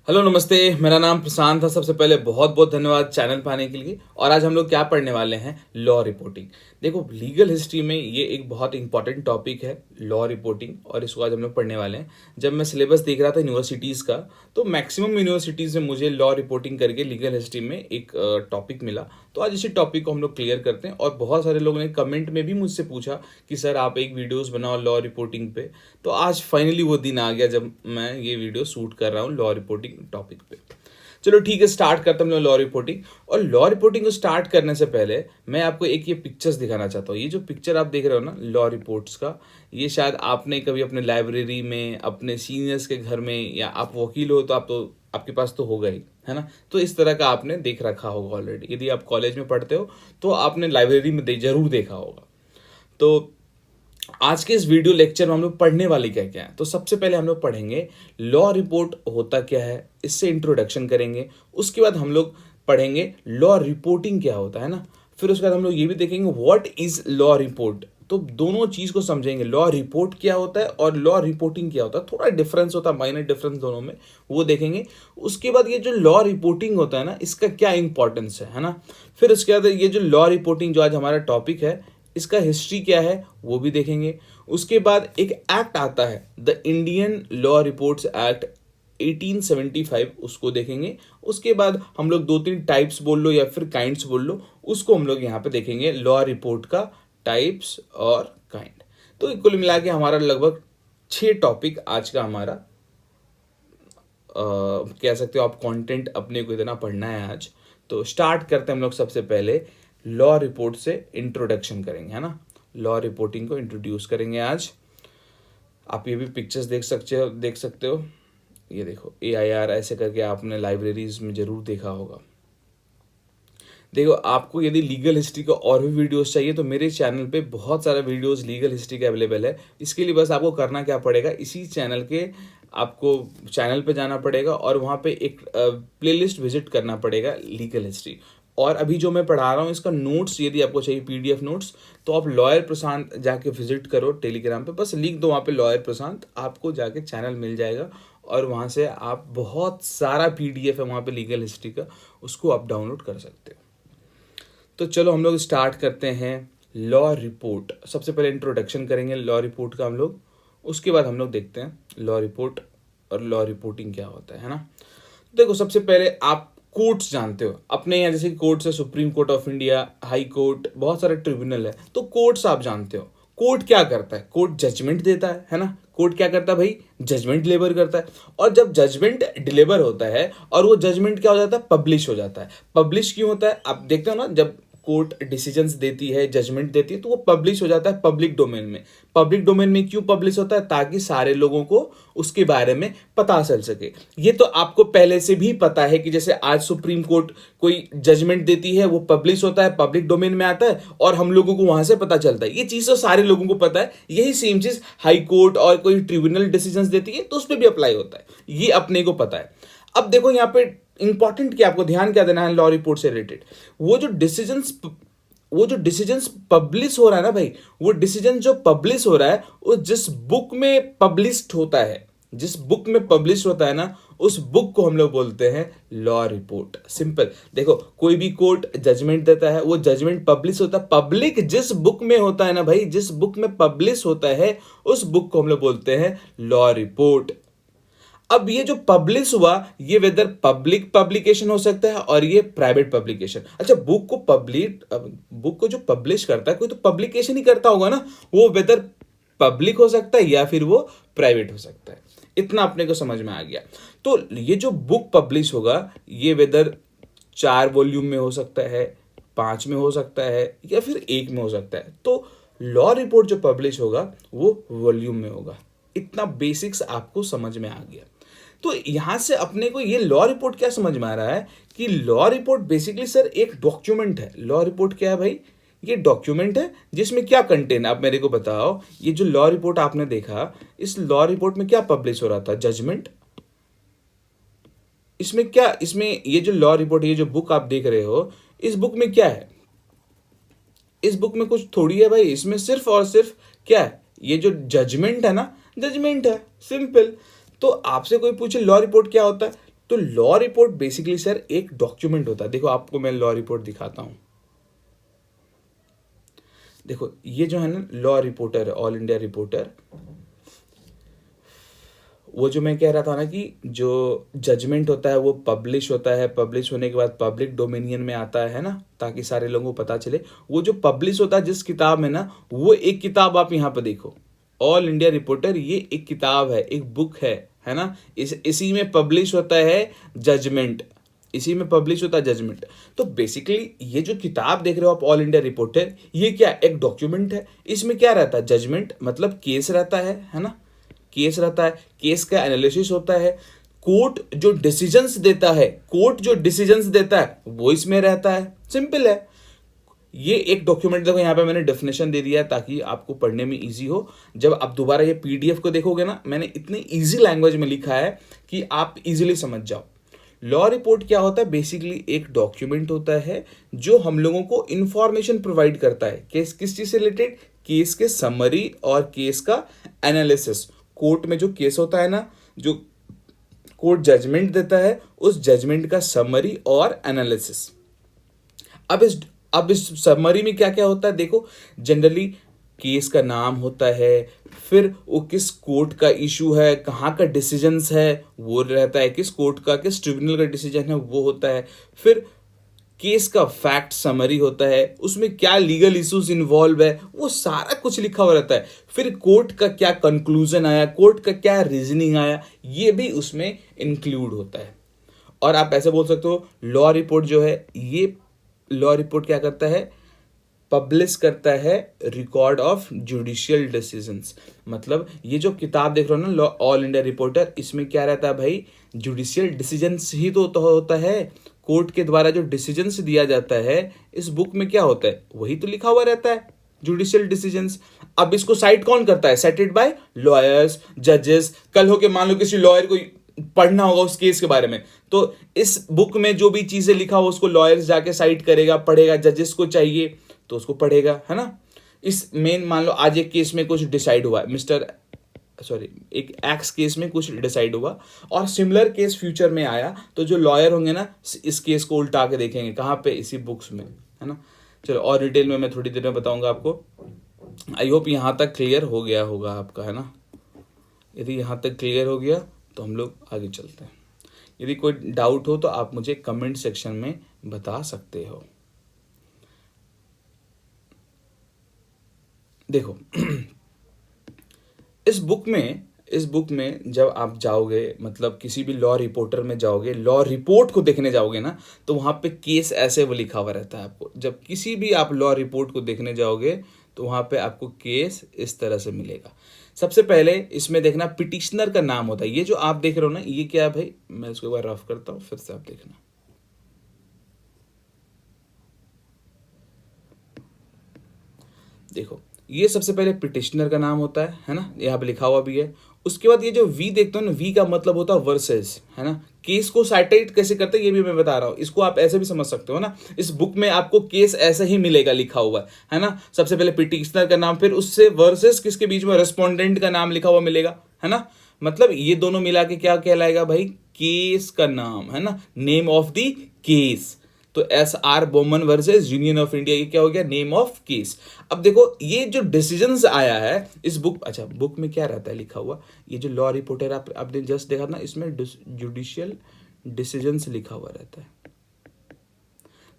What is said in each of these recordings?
Hello नमस्ते। मेरा नाम प्रशांत था। सबसे पहले बहुत बहुत धन्यवाद चैनल पे आने के लिए। और आज हम लोग क्या पढ़ने वाले हैं, लॉ रिपोर्टिंग। देखो, लीगल हिस्ट्री में ये एक बहुत इंपॉर्टेंट टॉपिक है, लॉ रिपोर्टिंग, और इसको आज हम लोग पढ़ने वाले हैं। जब मैं सिलेबस देख रहा था यूनिवर्सिटीज़ का, तो मैक्सिमम यूनिवर्सिटीज़ में मुझे लॉ रिपोर्टिंग करके लीगल हिस्ट्री में एक टॉपिक मिला। तो आज इसी टॉपिक को हम लोग क्लियर करते हैं। और बहुत सारे लोगों ने कमेंट में भी मुझसे पूछा कि सर आप एक वीडियोस बनाओ लॉ रिपोर्टिंग पे। तो आज फाइनली वो दिन आ गया जब मैं ये वीडियो शूट कर रहा हूँ लॉ रिपोर्टिंग टॉपिक पे। चलो ठीक है, स्टार्ट करता हूँ लॉ रिपोर्टिंग। और लॉ रिपोर्टिंग को स्टार्ट करने से पहले मैं आपको एक ये पिक्चर्स दिखाना चाहता हूँ। ये जो पिक्चर आप देख रहे हो ना लॉ रिपोर्ट्स का, ये शायद आपने कभी अपने लाइब्रेरी में, अपने सीनियर्स के घर में, या आप वकील हो तो आपके पास तो होगा ही, है ना। तो इस तरह का आपने देख रखा होगा ऑलरेडी। यदि आप कॉलेज में पढ़ते हो तो आपने लाइब्रेरी में जरूर देखा होगा। तो आज के इस वीडियो लेक्चर में हम लोग पढ़ने वाले क्या क्या है। तो सबसे पहले हम लोग पढ़ेंगे लॉ रिपोर्ट होता क्या है, इससे इंट्रोडक्शन करेंगे। उसके बाद हम लोग पढ़ेंगे लॉ रिपोर्टिंग क्या होता है ना। फिर उसके बाद हम लोग ये भी देखेंगे व्हाट इज लॉ रिपोर्ट। तो दोनों चीज को समझेंगे, लॉ रिपोर्ट क्या होता है और लॉ रिपोर्टिंग क्या होता है। थोड़ा डिफरेंस होता है, माइनर डिफरेंस दोनों में, वो देखेंगे। उसके बाद ये जो लॉ रिपोर्टिंग होता है ना, इसका क्या इंपॉर्टेंस है ना। फिर उसके बाद ये जो लॉ रिपोर्टिंग जो आज हमारा टॉपिक है, इसका हिस्ट्री क्या है वो भी देखेंगे। उसके बाद एक एक्ट आता है, the Indian law reports act 1875, उसको देखेंगे। उसके बाद हम लोग दो तीन टाइप्स बोल लो या फिर काइंड्स बोल लो, उसको हम लोग यहाँ पे देखेंगे, लॉ रिपोर्ट का टाइप्स और काइंड। तो कुल मिला के हमारा लगभग 6 टॉपिक आज का हमारा कह सकते हो आप, कंटेंट अपने को इतना पढ़ना है आज। तो स्टार्ट करते हैं हम लोग। सबसे पहले लॉ रिपोर्ट से इंट्रोडक्शन करेंगे, है ना। लॉ रिपोर्टिंग को इंट्रोड्यूस करेंगे आज। आप ये भी पिक्चर्स देख सकते हो। ये देखो, AIR ऐसे करके आपने लाइब्रेरीज में जरूर देखा होगा। देखो, आपको यदि लीगल हिस्ट्री का और भी वीडियोस चाहिए तो मेरे चैनल पे बहुत सारा वीडियोस लीगल हिस्ट्री के अवेलेबल है। इसके लिए बस आपको करना क्या पड़ेगा, इसी चैनल के आपको चैनल पे जाना पड़ेगा और वहाँ पे एक प्लेलिस्ट विजिट करना पड़ेगा लीगल हिस्ट्री। और अभी जो मैं पढ़ा रहा हूँ इसका नोट्स यदि आपको चाहिए, PDF नोट्स, तो आप लॉयर प्रशांत जाके विजिट करो टेलीग्राम पे। बस लिख दो वहाँ पे लॉयर प्रशांत, आपको जाके चैनल मिल जाएगा। और वहाँ से आप बहुत सारा PDF है वहाँ पे लीगल हिस्ट्री का, उसको आप डाउनलोड कर सकते हो। तो चलो हम लोग स्टार्ट करते हैं लॉ रिपोर्ट। सबसे पहले इंट्रोडक्शन करेंगे लॉ रिपोर्ट का हम लोग। उसके बाद हम लोग देखते हैं लॉ रिपोर्ट और लॉ रिपोर्टिंग क्या होता है ना। देखो, सबसे पहले आप कोर्ट्स जानते हो अपने यहाँ, जैसे कोर्ट्स है supreme court of India, high court, बहुत सारे ट्रिब्यूनल है। तो कोर्ट्स आप जानते हो। कोर्ट क्या करता है, कोर्ट जजमेंट देता है ना। कोर्ट क्या करता है भाई, जजमेंट डिलीवर करता है। और जब जजमेंट डिलीवर होता है और वो जजमेंट क्या हो जाता है, पब्लिश हो जाता है। पब्लिश क्यों होता है, आप देखते हो ना, जब कोर्ट डिसीजंस देती है, जजमेंट देती है, तो वो पब्लिश हो जाता है पब्लिक डोमेन में। पब्लिक डोमेन में क्यों पब्लिश होता है, ताकि सारे लोगों को उसके बारे में पता चल सके। ये तो आपको पहले से भी पता है कि जैसे आज सुप्रीम कोर्ट कोई जजमेंट देती है, वो पब्लिश होता है, पब्लिक डोमेन में आता है और हम लोगों को वहां से पता चलता है। ये चीज तो सारे लोगों को पता है। यही सेम चीज हाई कोर्ट और कोई ट्रिब्यूनल डिसीजंस देती है तो उस पर भी अप्लाई होता है, ये अपने को पता है। अब देखो यहाँ पे इंपॉर्टेंट क्या, आपको ध्यान क्या देना है लॉ रिपोर्ट से रिलेटेड, वो जो डिसीजंस पब्लिश हो रहा है ना भाई, वो डिसीजन जो पब्लिश हो रहा है वो जिस बुक में पब्लिश्ड होता है, जिस बुक में पब्लिश होता है ना, उस बुक को हम लोग बोलते हैं लॉ रिपोर्ट। सिंपल। देखो, कोई भी कोर्ट जजमेंट देता है, वो जजमेंट पब्लिश होता है, पब्लिक जिस बुक में होता है ना भाई, जिस बुक में पब्लिश होता है, उस बुक को हम लोग बोलते हैं लॉ रिपोर्ट। अब ये जो पब्लिश हुआ, ये वेदर पब्लिक पब्लिकेशन हो सकता है और ये प्राइवेट पब्लिकेशन। अच्छा, बुक को जो पब्लिश करता है, कोई तो पब्लिकेशन ही करता होगा ना, वो वेदर पब्लिक हो सकता है या फिर वो प्राइवेट हो सकता है। इतना अपने को समझ में आ गया। तो ये जो बुक पब्लिश होगा, ये वेदर 4 वॉल्यूम में हो सकता है, 5 में हो सकता है, या फिर 1 में हो सकता है। तो लॉ रिपोर्ट जो पब्लिश होगा वो वॉल्यूम में होगा। इतना बेसिक्स आपको समझ में आ गया। तो यहां से अपने को ये लॉ रिपोर्ट क्या समझ में आ रहा है कि लॉ रिपोर्ट बेसिकली सर एक डॉक्यूमेंट है। लॉ रिपोर्ट क्या है भाई, ये डॉक्यूमेंट है जिसमें क्या कंटेंट, आप मेरे को बताओ। ये जो लॉ रिपोर्ट आपने देखा, इस लॉ रिपोर्ट में क्या पब्लिश हो रहा था, जजमेंट। इसमें ये जो लॉ रिपोर्ट, ये जो बुक आप देख रहे हो, इस बुक में क्या है, इस बुक में कुछ थोड़ी है भाई। इसमें सिर्फ और सिर्फ क्या है, ये जो जजमेंट है ना, जजमेंट है। सिंपल। तो आपसे कोई पूछे लॉ रिपोर्ट क्या होता है, तो लॉ रिपोर्ट बेसिकली सर एक डॉक्यूमेंट होता है। देखो आपको मैं लॉ रिपोर्ट दिखाता हूं। देखो ये जो है ना law reporter, all India reporter, वो जो मैं कह रहा था ना कि जो जजमेंट होता है वो पब्लिश होता है, पब्लिश होने के बाद पब्लिक डोमिनियन में आता है ना, ताकि सारे लोगों को पता चले। वो जो पब्लिश होता है जिस किताब में ना, वो एक किताब आप यहाँ पे देखो, ऑल इंडिया रिपोर्टर, ये एक किताब है, एक बुक है ना। इसी में पब्लिश होता है जजमेंट, इसी में पब्लिश होता है जजमेंट। तो बेसिकली ये जो किताब देख रहे हो आप, ऑल इंडिया रिपोर्टर, ये क्या एक डॉक्यूमेंट है। इसमें क्या रहता है, जजमेंट मतलब केस रहता है ना, केस रहता है, केस का एनालिसिस होता है, कोर्ट जो डिसीजंस देता है, कोर्ट जो डिसीजंस देता है वो इसमें रहता है। सिंपल है ये एक डॉक्यूमेंट। देखो यहाँ पे मैंने डेफिनेशन दे दिया है ताकि आपको पढ़ने में इजी हो। जब आप दोबारा ये पीडीएफ को देखोगे ना, मैंने इतनी इजी लैंग्वेज में लिखा है कि आप इजीली समझ जाओ। लॉ रिपोर्ट क्या होता है, बेसिकली एक डॉक्यूमेंट होता है जो हम लोगों को इंफॉर्मेशन प्रोवाइड करता है। केस किस चीज से रिलेटेड, केस के समरी और केस का एनालिसिस। कोर्ट में जो केस होता है ना, जो कोर्ट जजमेंट देता है, उस जजमेंट का समरी और एनालिसिस। अब इस समरी में क्या क्या होता है, देखो जनरली केस का नाम होता है, फिर वो किस कोर्ट का इशू है, कहाँ का डिसीजंस है वो रहता है, किस कोर्ट का, किस ट्रिब्यूनल का डिसीजन है वो होता है, फिर केस का फैक्ट समरी होता है, उसमें क्या लीगल इश्यूज इन्वॉल्व है वो सारा कुछ लिखा हुआ रहता है, फिर कोर्ट का क्या कंक्लूजन आया, कोर्ट का क्या रीजनिंग आया, ये भी उसमें इंक्लूड होता है। और आप ऐसे बोल सकते हो लॉ रिपोर्ट जो है, ये लॉ रिपोर्ट क्या करता है, पब्लिश करता है रिकॉर्ड ऑफ जुडिशियल डिसीजंस। मतलब ये जो किताब देख रहे हो ना लॉ ऑल इंडिया रिपोर्टर, इसमें क्या रहता है भाई, जुडिशियल डिसीजंस ही तो होता है। कोर्ट के द्वारा जो डिसीजंस दिया जाता है, इस बुक में क्या होता है वही तो लिखा हुआ रहता है, जुडिशियल डिसीजंस। अब इसको साइट कौन करता है, साइटेड बाय लॉयर्स, जजेस। कल हो के मान लो किसी लॉयर को पढ़ना होगा उस केस के बारे में, तो इस बुक में जो भी चीजें लिखा हो उसको लॉयर्स जाके साइट करेगा, पढ़ेगा, जजेस को चाहिए तो उसको पढ़ेगा, है ना। इस मेन मान लो आज एक केस में कुछ डिसाइड हुआ, एक एक्स केस में कुछ डिसाइड हुआ और सिमिलर केस फ्यूचर में आया, तो जो लॉयर होंगे ना इस केस को उल्टा के देखेंगे, कहाँ पे, इसी बुक्स में, है ना। चलो और डिटेल में मैं थोड़ी देर में बताऊंगा आपको। आई होप यहाँ तक क्लियर हो गया होगा आपका, है ना। यदि यहाँ तक क्लियर हो गया तो हम लोग आगे चलते हैं। यदि कोई डाउट हो तो आप मुझे कमेंट सेक्शन में बता सकते हो। देखो इस बुक में जब आप जाओगे, मतलब किसी भी लॉ रिपोर्टर में जाओगे, लॉ रिपोर्ट को देखने जाओगे ना, तो वहाँ पे केस ऐसे वो लिखा हुआ रहता है आपको। जब किसी भी आप लॉ रिपोर्ट को देखने जाओगे तो वहाँ पे आपको केस इस तरह से मिलेगा। सबसे पहले इसमें देखना पिटिशनर का नाम होता है। ये जो आप देख रहे हो ना, ये क्या है भाई, मैं इसको एक बार रफ करता हूँ फिर से आप देखना। देखो ये सबसे पहले पिटिशनर का नाम होता है ना, यहाँ पे लिखा हुआ भी है। उसके बाद ये जो वी देखते हो ना, वी का मतलब होता है वर्सेस, है ना। केस को साइटेट कैसे करते हैं ये भी मैं बता रहा हूँ, इसको आप ऐसे भी समझ सकते हो ना। इस बुक में आपको केस ऐसे ही मिलेगा लिखा हुआ, है ना। सबसे पहले पिटिशनर का नाम, फिर उससे वर्सेस किसके बीच में, रेस्पोंडेंट का नाम लिखा हुआ मिलेगा, है ना। मतलब ये दोनों मिला के क्या कहलाएगा भाई, केस का नाम, है ना, नेम ऑफ द केस। तो SR Bommai versus Union of India, ये क्या हो गया, नेम ऑफ केस। अब देखो ये जो डिसीजंस आया है इस बुक, अच्छा बुक में क्या रहता है लिखा हुआ, ये जो लॉ रिपोर्टर आपने जस्ट देखा ना, इसमें जुडिशियल डिसीजंस लिखा हुआ रहता है।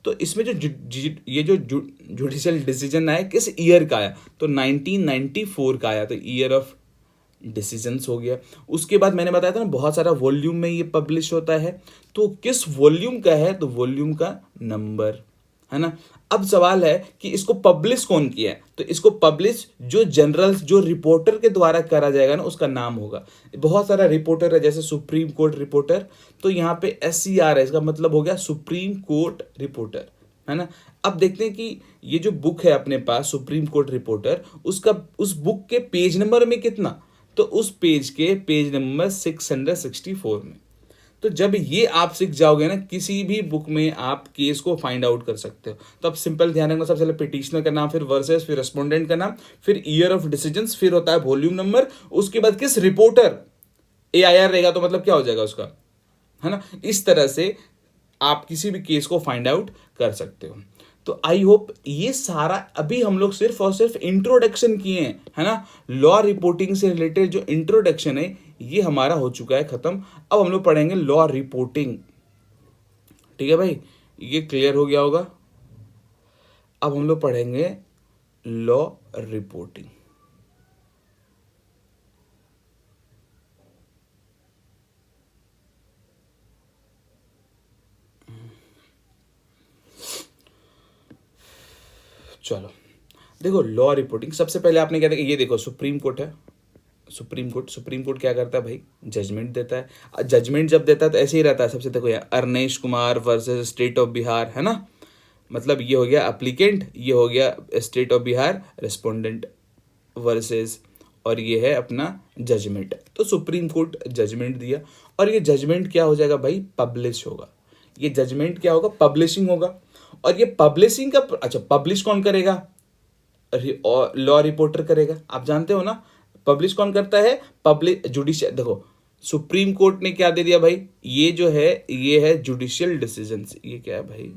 तो इसमें ये जो जुडिशियल डिसीजन आया किस ईयर का आया, तो 1994 का आया, तो ईयर ऑफ डिसीजंस हो गया। उसके बाद मैंने बताया था ना बहुत सारा वॉल्यूम में ये पब्लिश होता है, तो किस वॉल्यूम का है, तो वॉल्यूम का नंबर, है ना। अब सवाल है कि इसको पब्लिश कौन किया है, तो इसको पब्लिश जो जनरल जो रिपोर्टर के द्वारा करा जाएगा ना, उसका नाम होगा। बहुत सारा रिपोर्टर है, जैसे सुप्रीम कोर्ट रिपोर्टर, तो यहाँ पे SCR है, इसका मतलब हो गया सुप्रीम कोर्ट रिपोर्टर, है ना। अब देखते हैं कि ये जो बुक है अपने पास सुप्रीम कोर्ट रिपोर्टर, उस बुक के पेज नंबर में कितना, तो उस पेज के पेज नंबर 664 में। तो जब ये आप सीख जाओगे ना, किसी भी बुक में आप केस को फाइंड आउट कर सकते हो। तो अब सिंपल ध्यान रखना, सबसे पहले पिटिशनर का नाम, फिर वर्सेस, फिर रेस्पोंडेंट का नाम, फिर ईयर ऑफ डिसीजंस, फिर होता है वॉल्यूम नंबर, उसके बाद किस रिपोर्टर, AIR रहेगा तो मतलब क्या हो जाएगा उसका, है ना। इस तरह से आप किसी भी केस को फाइंड आउट कर सकते हो। तो आई होप ये सारा अभी हम लोग सिर्फ और सिर्फ इंट्रोडक्शन किए हैं, है ना। लॉ रिपोर्टिंग से रिलेटेड जो इंट्रोडक्शन है ये हमारा हो चुका है खत्म। अब हम लोग पढ़ेंगे लॉ रिपोर्टिंग। ठीक है भाई, ये क्लियर हो गया होगा। अब हम लोग पढ़ेंगे लॉ रिपोर्टिंग। चलो देखो, लॉ रिपोर्टिंग सबसे पहले आपने क्या देखा, ये देखो सुप्रीम कोर्ट है। सुप्रीम कोर्ट क्या करता है भाई, जजमेंट देता है। जजमेंट जब देता है तो ऐसे ही रहता है। सबसे देखो यहाँ Arnesh Kumar versus state of Bihar, है ना। मतलब ये हो गया अप्लीकेंट, ये हो गया state of Bihar respondent versus, और ये है अपना जजमेंट। तो सुप्रीम कोर्ट जजमेंट दिया और ये जजमेंट क्या हो जाएगा भाई, पब्लिश होगा। ये जजमेंट क्या होगा, पब्लिशिंग होगा। और ये पब्लिशिंग का अच्छा, पब्लिश कौन करेगा, लॉ रिपोर्टर करेगा। आप जानते हो ना, पब्लिश कौन करता है, पब्लिक जुडिशियल। देखो सुप्रीम कोर्ट ने क्या दे दिया भाई, ये जो है ये है जुडिशियल डिसीजन। ये क्या है भाई,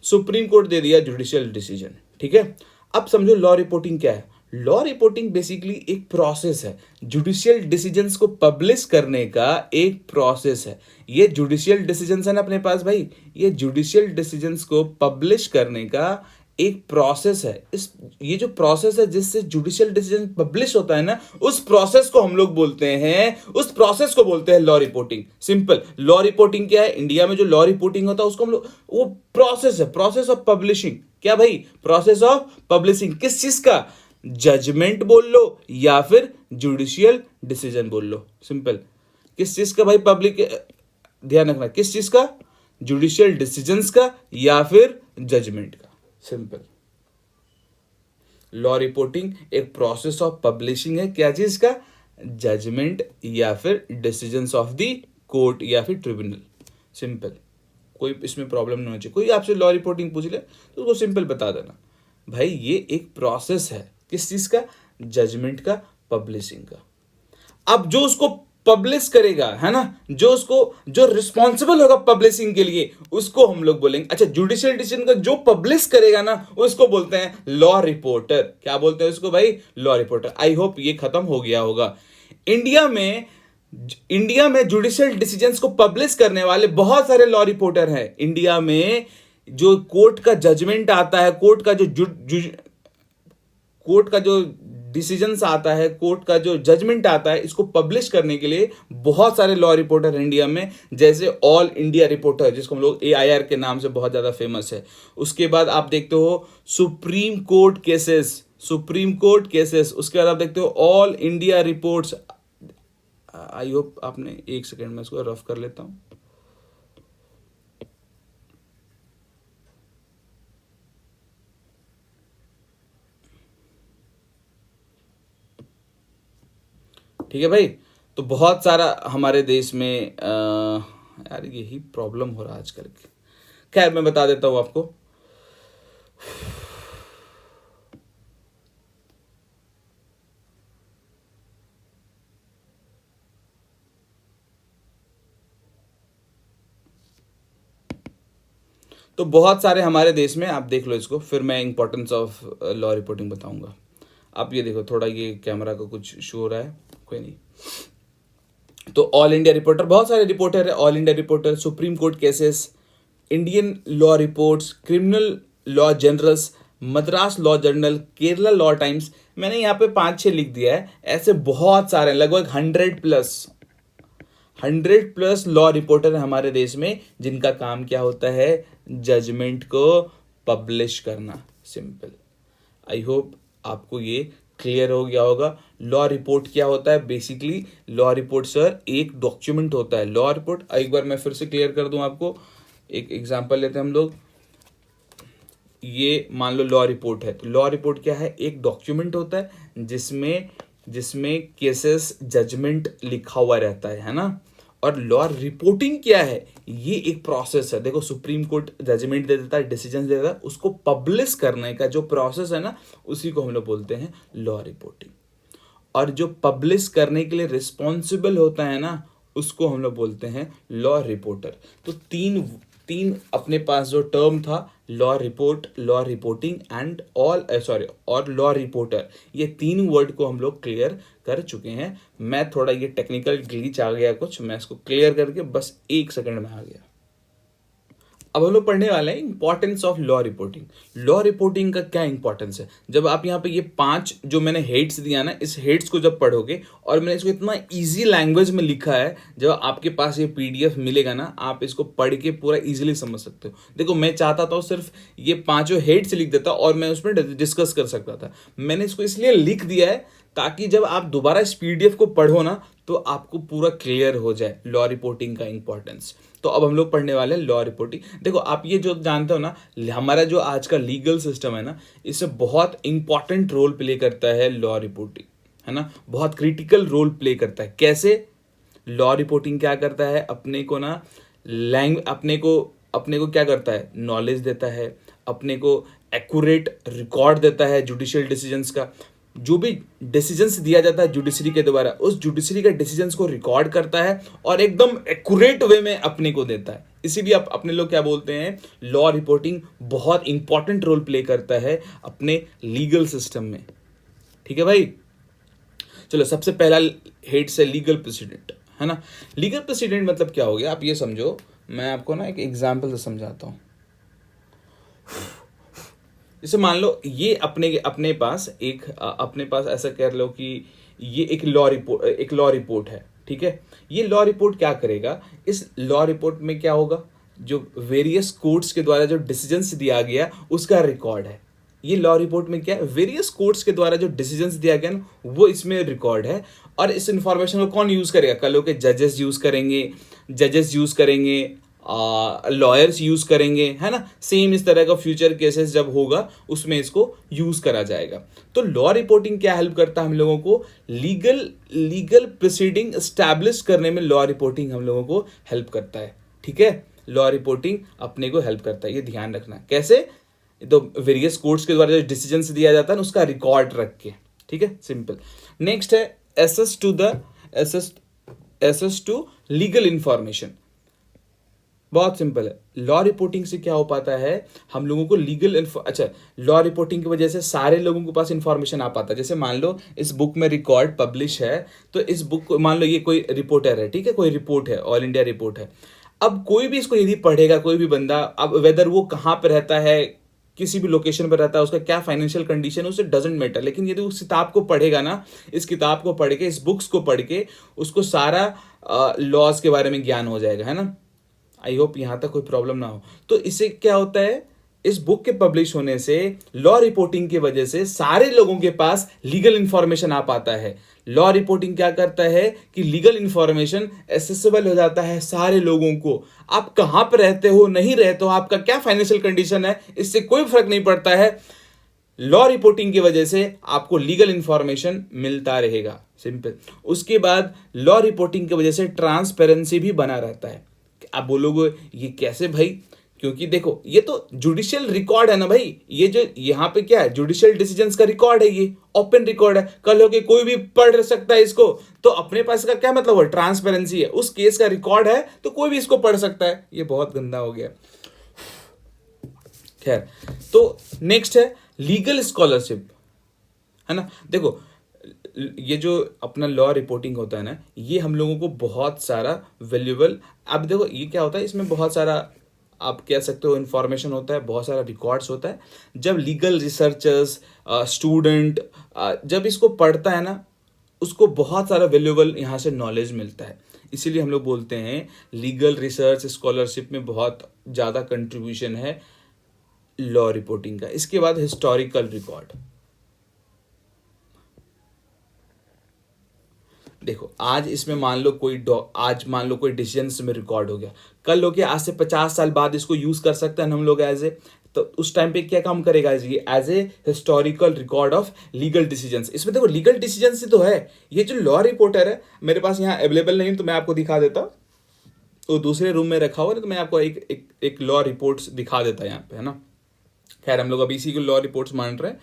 सुप्रीम कोर्ट दे दिया जुडिशियल डिसीजन। ठीक है, अब समझो लॉ रिपोर्टिंग क्या है। लॉ रिपोर्टिंग बेसिकली एक प्रोसेस है, जुडिशियल डिसीजंस को पब्लिश करने का एक प्रोसेस है। ये जुडिशियल डिसीजंस है ना अपने पास भाई, ये जुडिशियल डिसीजंस को पब्लिश करने का एक प्रोसेस है। ये जो प्रोसेस है जिससे जुडिशियल डिसीजन पब्लिश होता है ना, उस प्रोसेस को हम लोग बोलते हैं, उस प्रोसेस को बोलते हैं law reporting. Simple, law reporting क्या है, इंडिया में जो लॉ रिपोर्टिंग होता है उसको हम लोग, वो प्रोसेस है, प्रोसेस ऑफ पब्लिशिंग। क्या भाई, प्रोसेस ऑफ पब्लिशिंग किस चीज का, जजमेंट बोल लो या फिर जुडिशियल डिसीजन बोल लो। सिंपल, किस चीज का भाई, पब्लिक, ध्यान रखना किस चीज का, जुडिशियल डिसीजंस का या फिर जजमेंट का। सिंपल, लॉ रिपोर्टिंग एक प्रोसेस ऑफ पब्लिशिंग है, क्या चीज का, जजमेंट या फिर डिसीजंस ऑफ द कोर्ट या फिर ट्रिब्यूनल। सिंपल, कोई इसमें प्रॉब्लम नहीं होनी चाहिए। कोई आपसे लॉ रिपोर्टिंग पूछ ले तो उसको सिंपल बता देना भाई, ये एक प्रोसेस है किस चीज का, जजमेंट का, पब्लिशिंग का। अब जो उसको पब्लिश करेगा, है ना, जो उसको, जो रिस्पॉन्सिबल होगा पब्लिशिंग के लिए, उसको हम लोग बोलेंगे, अच्छा जुडिशियल डिसीजन का जो पब्लिश करेगा ना, उसको बोलते हैं लॉ रिपोर्टर। क्या बोलते हैं उसको भाई, लॉ रिपोर्टर। आई होप ये खत्म हो गया होगा। इंडिया में जुडिशियल डिसीजंस को पब्लिश करने वाले बहुत सारे लॉ रिपोर्टर हैं। इंडिया में जो कोर्ट का जजमेंट आता है, कोर्ट का जो डिसीजंस आता है, कोर्ट का जो जजमेंट आता है, इसको पब्लिश करने के लिए बहुत सारे लॉ रिपोर्टर हैं इंडिया में। जैसे ऑल इंडिया रिपोर्टर, जिसको हम लोग AIR के नाम से बहुत ज्यादा फेमस है। उसके बाद आप देखते हो सुप्रीम कोर्ट केसेस। उसके बाद आप देखते हो all India reports. I hope आपने, एक सेकेंड में इसको रफ कर लेता हूं। ठीक है भाई, तो बहुत सारा हमारे देश में यार यही प्रॉब्लम हो रहा है आजकल की। खैर मैं बता देता हूं आपको। तो बहुत सारे हमारे देश में, आप देख लो इसको, फिर मैं इंपॉर्टेंस ऑफ लॉ रिपोर्टिंग बताऊंगा। आप ये देखो, थोड़ा ये कैमरा का कुछ शो हो रहा है, कोई नहीं। तो ऑल इंडिया रिपोर्टर, बहुत सारे रिपोर्टर है। All India reporter, supreme court cases, Indian law reports, criminal law journals, Madras law journal, Kerala law times. मैंने यहाँ पे 5-6 लिख दिया है, ऐसे बहुत सारे, लगभग 100+ लॉ रिपोर्टर है हमारे देश में, जिनका काम क्या होता है, जजमेंट को पब्लिश करना। सिंपल, आई होप आपको ये क्लियर हो गया होगा। लॉ रिपोर्ट क्या होता है, बेसिकली लॉ रिपोर्ट सर एक डॉक्यूमेंट होता है। लॉ रिपोर्ट, एक बार मैं फिर से क्लियर कर दूं आपको, एक एग्जांपल लेते हैं हम लोग। ये मान लो लॉ रिपोर्ट है, तो लॉ रिपोर्ट क्या है, एक डॉक्यूमेंट होता है जिसमें केसेस जजमेंट लिखा हुआ रहता है ना। और लॉ रिपोर्टिंग क्या है, ये एक प्रोसेस है। देखो सुप्रीम कोर्ट जजमेंट दे देता है, डिसीजन दे देता है, उसको पब्लिश करने का जो प्रोसेस है ना, उसी को हम लोग बोलते हैं लॉ रिपोर्टिंग। और जो पब्लिश करने के लिए रिस्पॉन्सिबल होता है ना, उसको हम लोग बोलते हैं लॉ रिपोर्टर। तो तीन तीन अपने पास जो टर्म था, law report, law reporting and और लॉ रिपोर्टर, ये तीन वर्ड को हम लोग क्लियर कर चुके हैं। मैं थोड़ा ये टेक्निकल ग्लिच आ गया कुछ, मैं इसको क्लियर करके बस 1 सेकंड में आ गया। अब हम लोग पढ़ने वाले हैं importance of law reporting. Law reporting का क्या इंपॉर्टेंस है? जब आप यहाँ पे ये 5 जो मैंने हेड्स दिया ना, इस हेड्स को जब पढ़ोगे, और मैंने इसको इतना इजी लैंग्वेज में लिखा है, जब आपके पास ये पीडीएफ मिलेगा ना, आप इसको पढ़ के पूरा इजीली समझ सकते हो। देखो, मैं चाहता था सिर्फ ये 5 हेड्स लिख देता और मैं उसमें डिस्कस कर सकता था। मैंने इसको इसलिए लिख दिया है ताकि जब आप दोबारा इस पीडीएफ को पढ़ो ना, तो आपको पूरा क्लियर हो जाए लॉ रिपोर्टिंग का इंपॉर्टेंस। तो अब हम लोग पढ़ने वाले हैं लॉ रिपोर्टिंग। देखो, आप ये जो जानते हो ना, हमारा जो आज का लीगल सिस्टम है ना, इससे बहुत इंपॉर्टेंट रोल प्ले करता है लॉ रिपोर्टिंग, है ना, बहुत क्रिटिकल रोल प्ले करता है। कैसे? लॉ रिपोर्टिंग क्या करता है? अपने को ना अपने को क्या करता है? नॉलेज देता है, अपने को एक्यूरेट रिकॉर्ड देता है जुडिशियल डिसीजंस का। जो भी डिसीजंस दिया जाता है जुडिशरी के द्वारा, उस जुडिशरी के डिसीजंस को रिकॉर्ड करता है और एकदम एक्यूरेट वे में अपने को देता है। इसीलिए आप अपने लोग क्या बोलते हैं, लॉ रिपोर्टिंग बहुत इंपॉर्टेंट रोल प्ले करता है अपने लीगल सिस्टम में। ठीक है भाई, चलो सबसे पहला हेड से लीगल प्रेसिडेंट, है ना। लीगल प्रेसिडेंट मतलब क्या हो गया, आप ये समझो। मैं आपको ना एक एग्जाम्पल से समझाता हूँ। जैसे मान लो ये अपने पास ऐसा कह लो कि ये एक लॉ रिपोर्ट है, ठीक है। ये लॉ रिपोर्ट क्या करेगा? इस लॉ रिपोर्ट में क्या होगा? जो वेरियस कोर्ट्स के द्वारा जो डिसीजंस दिया गया उसका रिकॉर्ड है। ये लॉ रिपोर्ट में क्या है? वेरियस कोर्ट्स के द्वारा जो डिसीजंस दिया गया ना, वो इसमें रिकॉर्ड है। और इस इंफॉर्मेशन को कौन यूज करेगा? कल के जजेस यूज करेंगे, लॉयर्स यूज करेंगे, है ना। सेम इस तरह का फ्यूचर केसेस जब होगा उसमें इसको यूज करा जाएगा। तो लॉ रिपोर्टिंग क्या हेल्प करता है हम लोगों को? लीगल प्रोसीडिंग एस्टैब्लिश करने में लॉ रिपोर्टिंग हम लोगों को हेल्प करता है। ठीक है, लॉ रिपोर्टिंग अपने को हेल्प करता है, ये ध्यान रखना। कैसे? तो वेरियस कोर्ट्स के द्वारा जो डिसीजन दिया जाता है ना, उसका रिकॉर्ड रख के। ठीक है, सिंपल। नेक्स्ट है एसेस टू लीगल इंफॉर्मेशन। बहुत सिंपल है। लॉ रिपोर्टिंग से क्या हो पाता है, हम लोगों को लॉ रिपोर्टिंग की वजह से सारे लोगों के पास इंफॉर्मेशन आ पाता है। जैसे मान लो इस बुक में रिकॉर्ड पब्लिश है, तो इस बुक को मान लो ये कोई रिपोर्टर है, ठीक है, कोई रिपोर्ट है, ऑल इंडिया रिपोर्ट है। अब कोई भी इसको यदि पढ़ेगा, कोई भी बंदा, अब वेदर वो कहाँ पर रहता है, किसी भी लोकेशन पर रहता है, उसका क्या फाइनेंशियल कंडीशन, उसे डजेंट मैटर। लेकिन यदि उस किताब को पढ़ेगा ना, इस किताब को पढ़ के, इस बुक्स को पढ़ के, उसको सारा लॉज के बारे में ज्ञान हो जाएगा, है ना। आई होप यहां तक कोई प्रॉब्लम ना हो। तो इससे क्या होता है, इस बुक के पब्लिश होने से, लॉ रिपोर्टिंग की वजह से सारे लोगों के पास लीगल इंफॉर्मेशन आ पाता है। लॉ रिपोर्टिंग क्या करता है कि लीगल इंफॉर्मेशन एसेसिबल हो जाता है सारे लोगों को। आप कहां पर रहते हो, नहीं रहते हो, आपका क्या फाइनेंशियल कंडीशन है, इससे कोई फर्क नहीं पड़ता है। लॉ रिपोर्टिंग की वजह से आपको लीगल इंफॉर्मेशन मिलता रहेगा, सिंपल। उसके बाद लॉ रिपोर्टिंग की वजह से ट्रांसपेरेंसी भी बना रहता है। आप बोलोगे ये कैसे भाई? क्योंकि देखो, ये तो जुडिशियल रिकॉर्ड है ना भाई, ये जो यहाँ पे क्या है, जुडिशियल डिसीजंस का रिकॉर्ड है, ये ओपन रिकॉर्ड है, कल होके कोई भी पढ़ सकता है इसको। तो अपने पास का क्या मतलब है? ट्रांसपेरेंसी है, उस केस का रिकॉर्ड है तो कोई भी इसको पढ़ सकता है। ये बहुत गंदा हो गया, खैर। तो नेक्स्ट है लीगल स्कॉलरशिप, है ना। देखो, ये जो अपना लॉ रिपोर्टिंग होता है ना, ये हम लोगों को बहुत सारा वैल्यूएबल, अब देखो ये क्या होता है, इसमें बहुत सारा आप कह सकते हो इंफॉर्मेशन होता है, बहुत सारा रिकॉर्ड्स होता है। जब लीगल रिसर्चर्स, स्टूडेंट जब इसको पढ़ता है ना, उसको बहुत सारा वैल्यूएबल यहाँ से नॉलेज मिलता है। इसीलिए हम लोग बोलते हैं लीगल रिसर्च स्कॉलरशिप में बहुत ज़्यादा कंट्रीब्यूशन है लॉ रिपोर्टिंग का। इसके बाद हिस्टोरिकल रिकॉर्ड। देखो, आज मान लो कोई डिसीजन में रिकॉर्ड हो गया, कल लोग आज से 50 साल बाद इसको यूज कर सकते हैं हम लोग तो उस टाइम पे क्या काम करेगा ये, as a historical record of legal decisions. इसमें देखो लीगल डिसीजंस ही तो है। ये जो लॉ रिपोर्टर है, मेरे पास यहाँ अवेलेबल नहीं, तो मैं आपको दिखा देता हूँ। तो दूसरे रूम में रखा हुआ है, तो मैं आपको एक लॉ रिपोर्ट्स दिखा देता यहाँ पे, है ना। खैर, हम लोग अभी इसी को लॉ रिपोर्ट्स मान रहे हैं।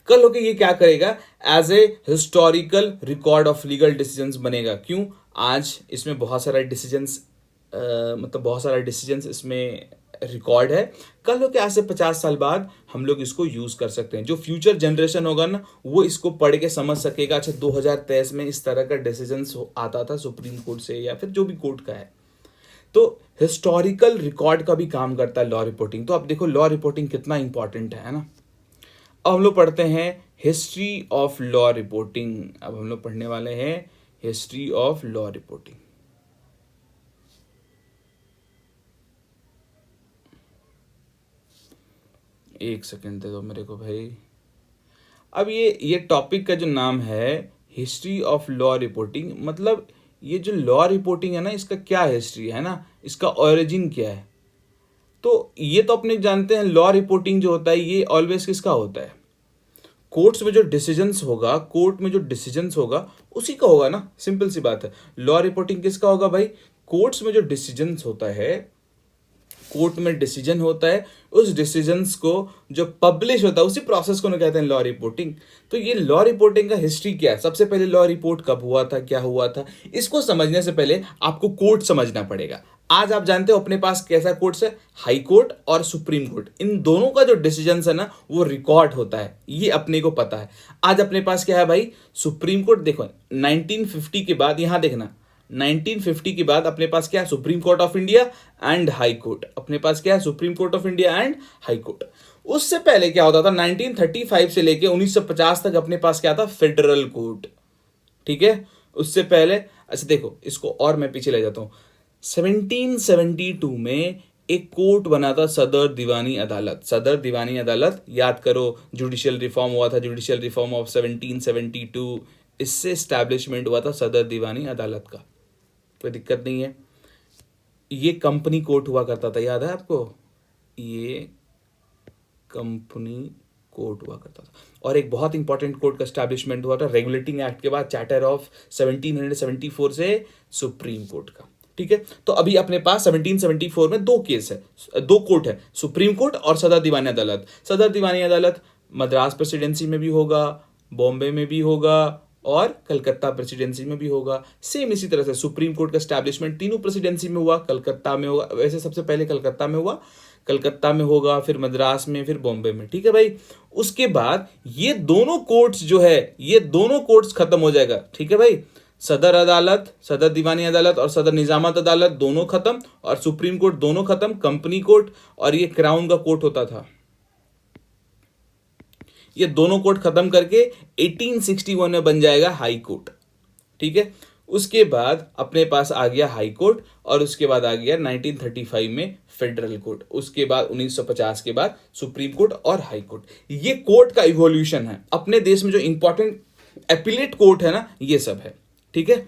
कल होके ये क्या करेगा, as a historical record of legal decisions बनेगा। क्यों? आज इसमें बहुत सारा डिसीजंस, मतलब बहुत सारा डिसीजंस इसमें रिकॉर्ड है। कल होके आज से 50 साल बाद हम लोग इसको यूज कर सकते हैं। जो फ्यूचर जनरेशन होगा ना, वो इसको पढ़ के समझ सकेगा, अच्छा 2023 में इस तरह का डिसीजंस आता था सुप्रीम कोर्ट से या फिर जो भी कोर्ट का है। तो हिस्टोरिकल रिकॉर्ड का भी काम करता है लॉ रिपोर्टिंग। तो अब देखो लॉ रिपोर्टिंग कितना इंपॉर्टेंट है ना। अब हम लोग पढ़ते हैं हिस्ट्री ऑफ लॉ रिपोर्टिंग। अब हम लोग पढ़ने वाले हैं हिस्ट्री ऑफ लॉ रिपोर्टिंग। एक सेकेंड दे दो मेरे को भाई। अब ये टॉपिक का जो नाम है हिस्ट्री ऑफ लॉ रिपोर्टिंग, मतलब ये जो लॉ रिपोर्टिंग है ना, इसका क्या हिस्ट्री है ना, इसका ओरिजिन क्या है। तो ये तो अपने जानते हैं लॉ रिपोर्टिंग जो होता है ये ऑलवेज किसका होता है, कोर्ट्स में जो डिसीजंस होगा, कोर्ट में जो डिसीजंस होगा उसी का होगा ना। सिंपल सी बात है। लॉ रिपोर्टिंग किसका होगा भाई, कोर्ट्स में जो डिसीजंस होता है, कोर्ट में डिसीजन होता है, उस डिसीजंस को जो पब्लिश होता है उसी प्रोसेस को ना कहते हैं लॉ रिपोर्टिंग। तो ये लॉ रिपोर्टिंग का हिस्ट्री क्या है, सबसे पहले लॉ रिपोर्ट कब हुआ था, क्या हुआ था, इसको समझने से पहले आपको कोर्ट समझना पड़ेगा। आज आप जानते हो अपने पास कैसा कोर्ट्स है, हाई कोर्ट और सुप्रीम कोर्ट। इन दोनों का जो डिसीजन है ना वो रिकॉर्ड होता है, ये अपने को पता है। आज अपने पास क्या है भाई, सुप्रीम कोर्ट। देखो 1950 के बाद, यहां देखना 1950 के बाद अपने पास क्या है, supreme court of India and high court. अपने पास क्या है, supreme court of India and high court. उससे पहले क्या होता था, 1935 से लेके 1950 तक अपने पास क्या था, फेडरल कोर्ट। ठीक है, उससे पहले, अच्छा देखो इसको और मैं पीछे ले जाता हूं। 1772 में एक कोर्ट बना था, सदर दीवानी अदालत। सदर दीवानी अदालत, याद करो जुडिशियल रिफॉर्म हुआ था, जुडिशियल रिफॉर्म ऑफ 1772, इससे स्टैब्लिशमेंट हुआ था सदर दीवानी अदालत का। कोई दिक्कत नहीं है। ये कंपनी कोर्ट हुआ करता था, याद है आपको, ये कंपनी कोर्ट हुआ करता था। और एक बहुत इंपॉर्टेंट कोर्ट का स्टैब्लिशमेंट हुआ था रेगुलेटिंग एक्ट के बाद, चार्टर ऑफ 1774 से सुप्रीम कोर्ट का। ठीक है, तो अभी अपने पास 1774 में दो केस है, दो कोर्ट है, सुप्रीम कोर्ट और सदर दीवानी अदालत। सदर दीवानी अदालत मद्रास प्रेसिडेंसी में भी होगा, बॉम्बे में भी होगा और कलकत्ता प्रेसिडेंसी में भी होगा। सेम इसी तरह से सुप्रीम कोर्ट का स्टैब्लिशमेंट तीनों प्रेसिडेंसी में हुआ, कलकत्ता में होगा, वैसे सबसे पहले कलकत्ता में हुआ, कलकत्ता में होगा, फिर मद्रास में, फिर बॉम्बे में। ठीक है भाई, उसके बाद ये दोनों कोर्ट्स जो है, ये दोनों कोर्ट्स खत्म हो जाएगा। ठीक है भाई, सदर अदालत, सदर दीवानी अदालत और सदर निजामत अदालत दोनों खत्म, और सुप्रीम कोर्ट दोनों खत्म, कंपनी कोर्ट और ये क्राउन का कोर्ट होता था, ये दोनों कोर्ट खत्म करके 1861 में बन जाएगा हाई कोर्ट। ठीक है, उसके बाद अपने पास आ गया हाई कोर्ट, और उसके बाद आ गया 1935 में फेडरल कोर्ट, उसके बाद 1950 के बाद सुप्रीम कोर्ट और हाई कोर्ट। ये कोर्ट का इवोल्यूशन है। अपने देश में जो इंपॉर्टेंट एपिलेट कोर्ट है ना, ये सब है। ठीक है,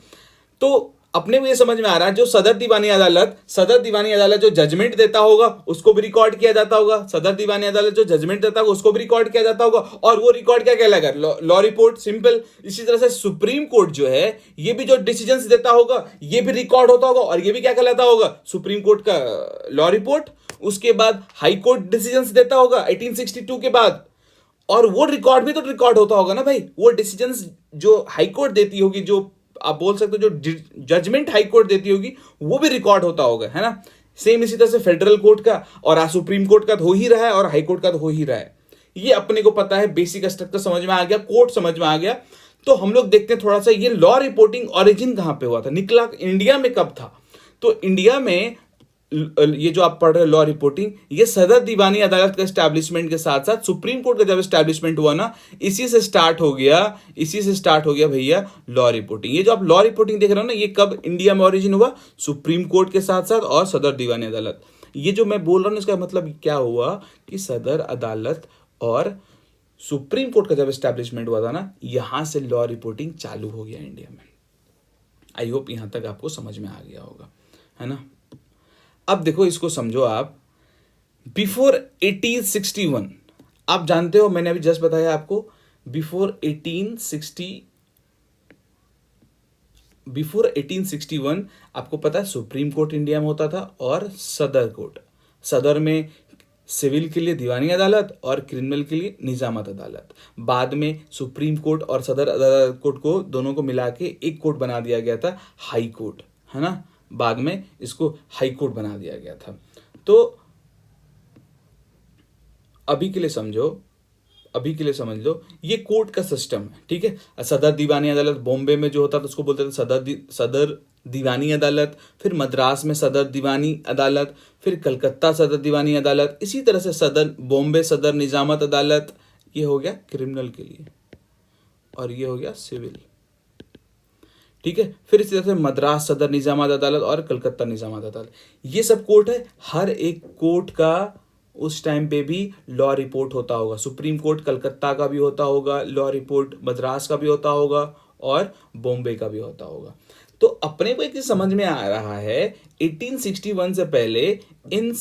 तो अपने को ये समझ में आ रहा है, जो सदर दीवानी अदालत जो जजमेंट देता होगा उसको भी रिकॉर्ड किया जाता होगा, सदर दीवानी अदालत जो जजमेंट देता होगा उसको भी रिकॉर्ड किया जाता होगा, और वो रिकॉर्ड क्या कहलाएगा, लॉ रिपोर्ट। सिंपल। इसी तरह से सुप्रीम कोर्ट जो है, ये भी जो डिसीजंस देता होगा ये भी रिकॉर्ड होता होगा, और ये भी क्या कहलाता होगा, सुप्रीम कोर्ट का लॉ रिपोर्ट। उसके बाद हाई कोर्ट डिसीजंस देता होगा 1862 के बाद, और वो रिकॉर्ड भी तो रिकॉर्ड होता होगा ना भाई। वो डिसीजंस जो हाई कोर्ट देती होगी, जो आप बोल सकते हो जो जजमेंट हाई कोर्ट देती होगी, वो भी रिकॉर्ड होता होगा, है ना। सेम इसी तरह से फेडरल कोर्ट का, और आज सुप्रीम कोर्ट का तो हो ही रहा है, और हाई कोर्ट का तो हो ही रहा है। ये अपने को पता है, बेसिक स्ट्रक्चर समझ में आ गया, कोर्ट समझ में आ गया। तो हम लोग देखते हैं थोड़ा सा, ये लॉ रिपोर्टिंग ओरिजिन कहां पे हुआ था, निकला इंडिया में कब था। तो इंडिया में ये जो आप पढ़ रहे हो लॉ रिपोर्टिंग, ये सदर दीवानी अदालत का एस्टैब्लिशमेंट के साथ साथ सुप्रीम कोर्ट का जब एस्टैब्लिशमेंट हुआ ना, इसी से स्टार्ट हो गया भैया लॉ रिपोर्टिंग। ये जो आप लॉ रिपोर्टिंग देख रहे हो ना, ये कब इंडिया में ओरिजिन हुआ, सुप्रीम कोर्ट के साथ साथ और सदर दीवानी अदालत। ये जो मैं बोल रहा हूँ इसका मतलब क्या हुआ कि सदर अदालत और सुप्रीम कोर्ट का जब एस्टैब्लिशमेंट हुआ था ना, यहां से लॉ रिपोर्टिंग चालू हो गया इंडिया में। आई होप यहां तक आपको समझ में आ गया होगा, है ना। अब देखो इसको समझो आप, बिफोर 1861, आप जानते हो मैंने अभी जस्ट बताया आपको, बिफोर 1861 आपको पता है सुप्रीम कोर्ट इंडिया में होता था और सदर कोर्ट। सदर में सिविल के लिए दीवानी अदालत और क्रिमिनल के लिए निजामत अदालत। बाद में सुप्रीम कोर्ट और सदर अदालत कोर्ट को दोनों को मिला के एक कोर्ट बना दिया गया था, हाई कोर्ट, है ना। बाद में इसको हाई कोर्ट बना दिया गया था। तो अभी के लिए समझ लो ये कोर्ट का सिस्टम है, ठीक है। सदर दीवानी अदालत बॉम्बे में जो होता था उसको बोलते थे सदर दीवानी अदालत, फिर मद्रास में सदर दीवानी अदालत, फिर कलकत्ता सदर दीवानी अदालत, इसी तरह से बॉम्बे सदर निजामत अदालत। ये हो गया क्रिमिनल के लिए और ये हो गया सिविल, ठीक है। फिर इसी तरह से मद्रास सदर निजामत अदालत और कलकत्ता निजामत अदालत, ये सब कोर्ट है। हर एक कोर्ट का उस टाइम पे भी लॉ रिपोर्ट होता होगा। सुप्रीम कोर्ट कलकत्ता का भी होता होगा लॉ रिपोर्ट, मद्रास का भी होता होगा और बॉम्बे का भी होता होगा। तो अपने को एक चीज समझ में आ रहा है, 1861 से पहले इन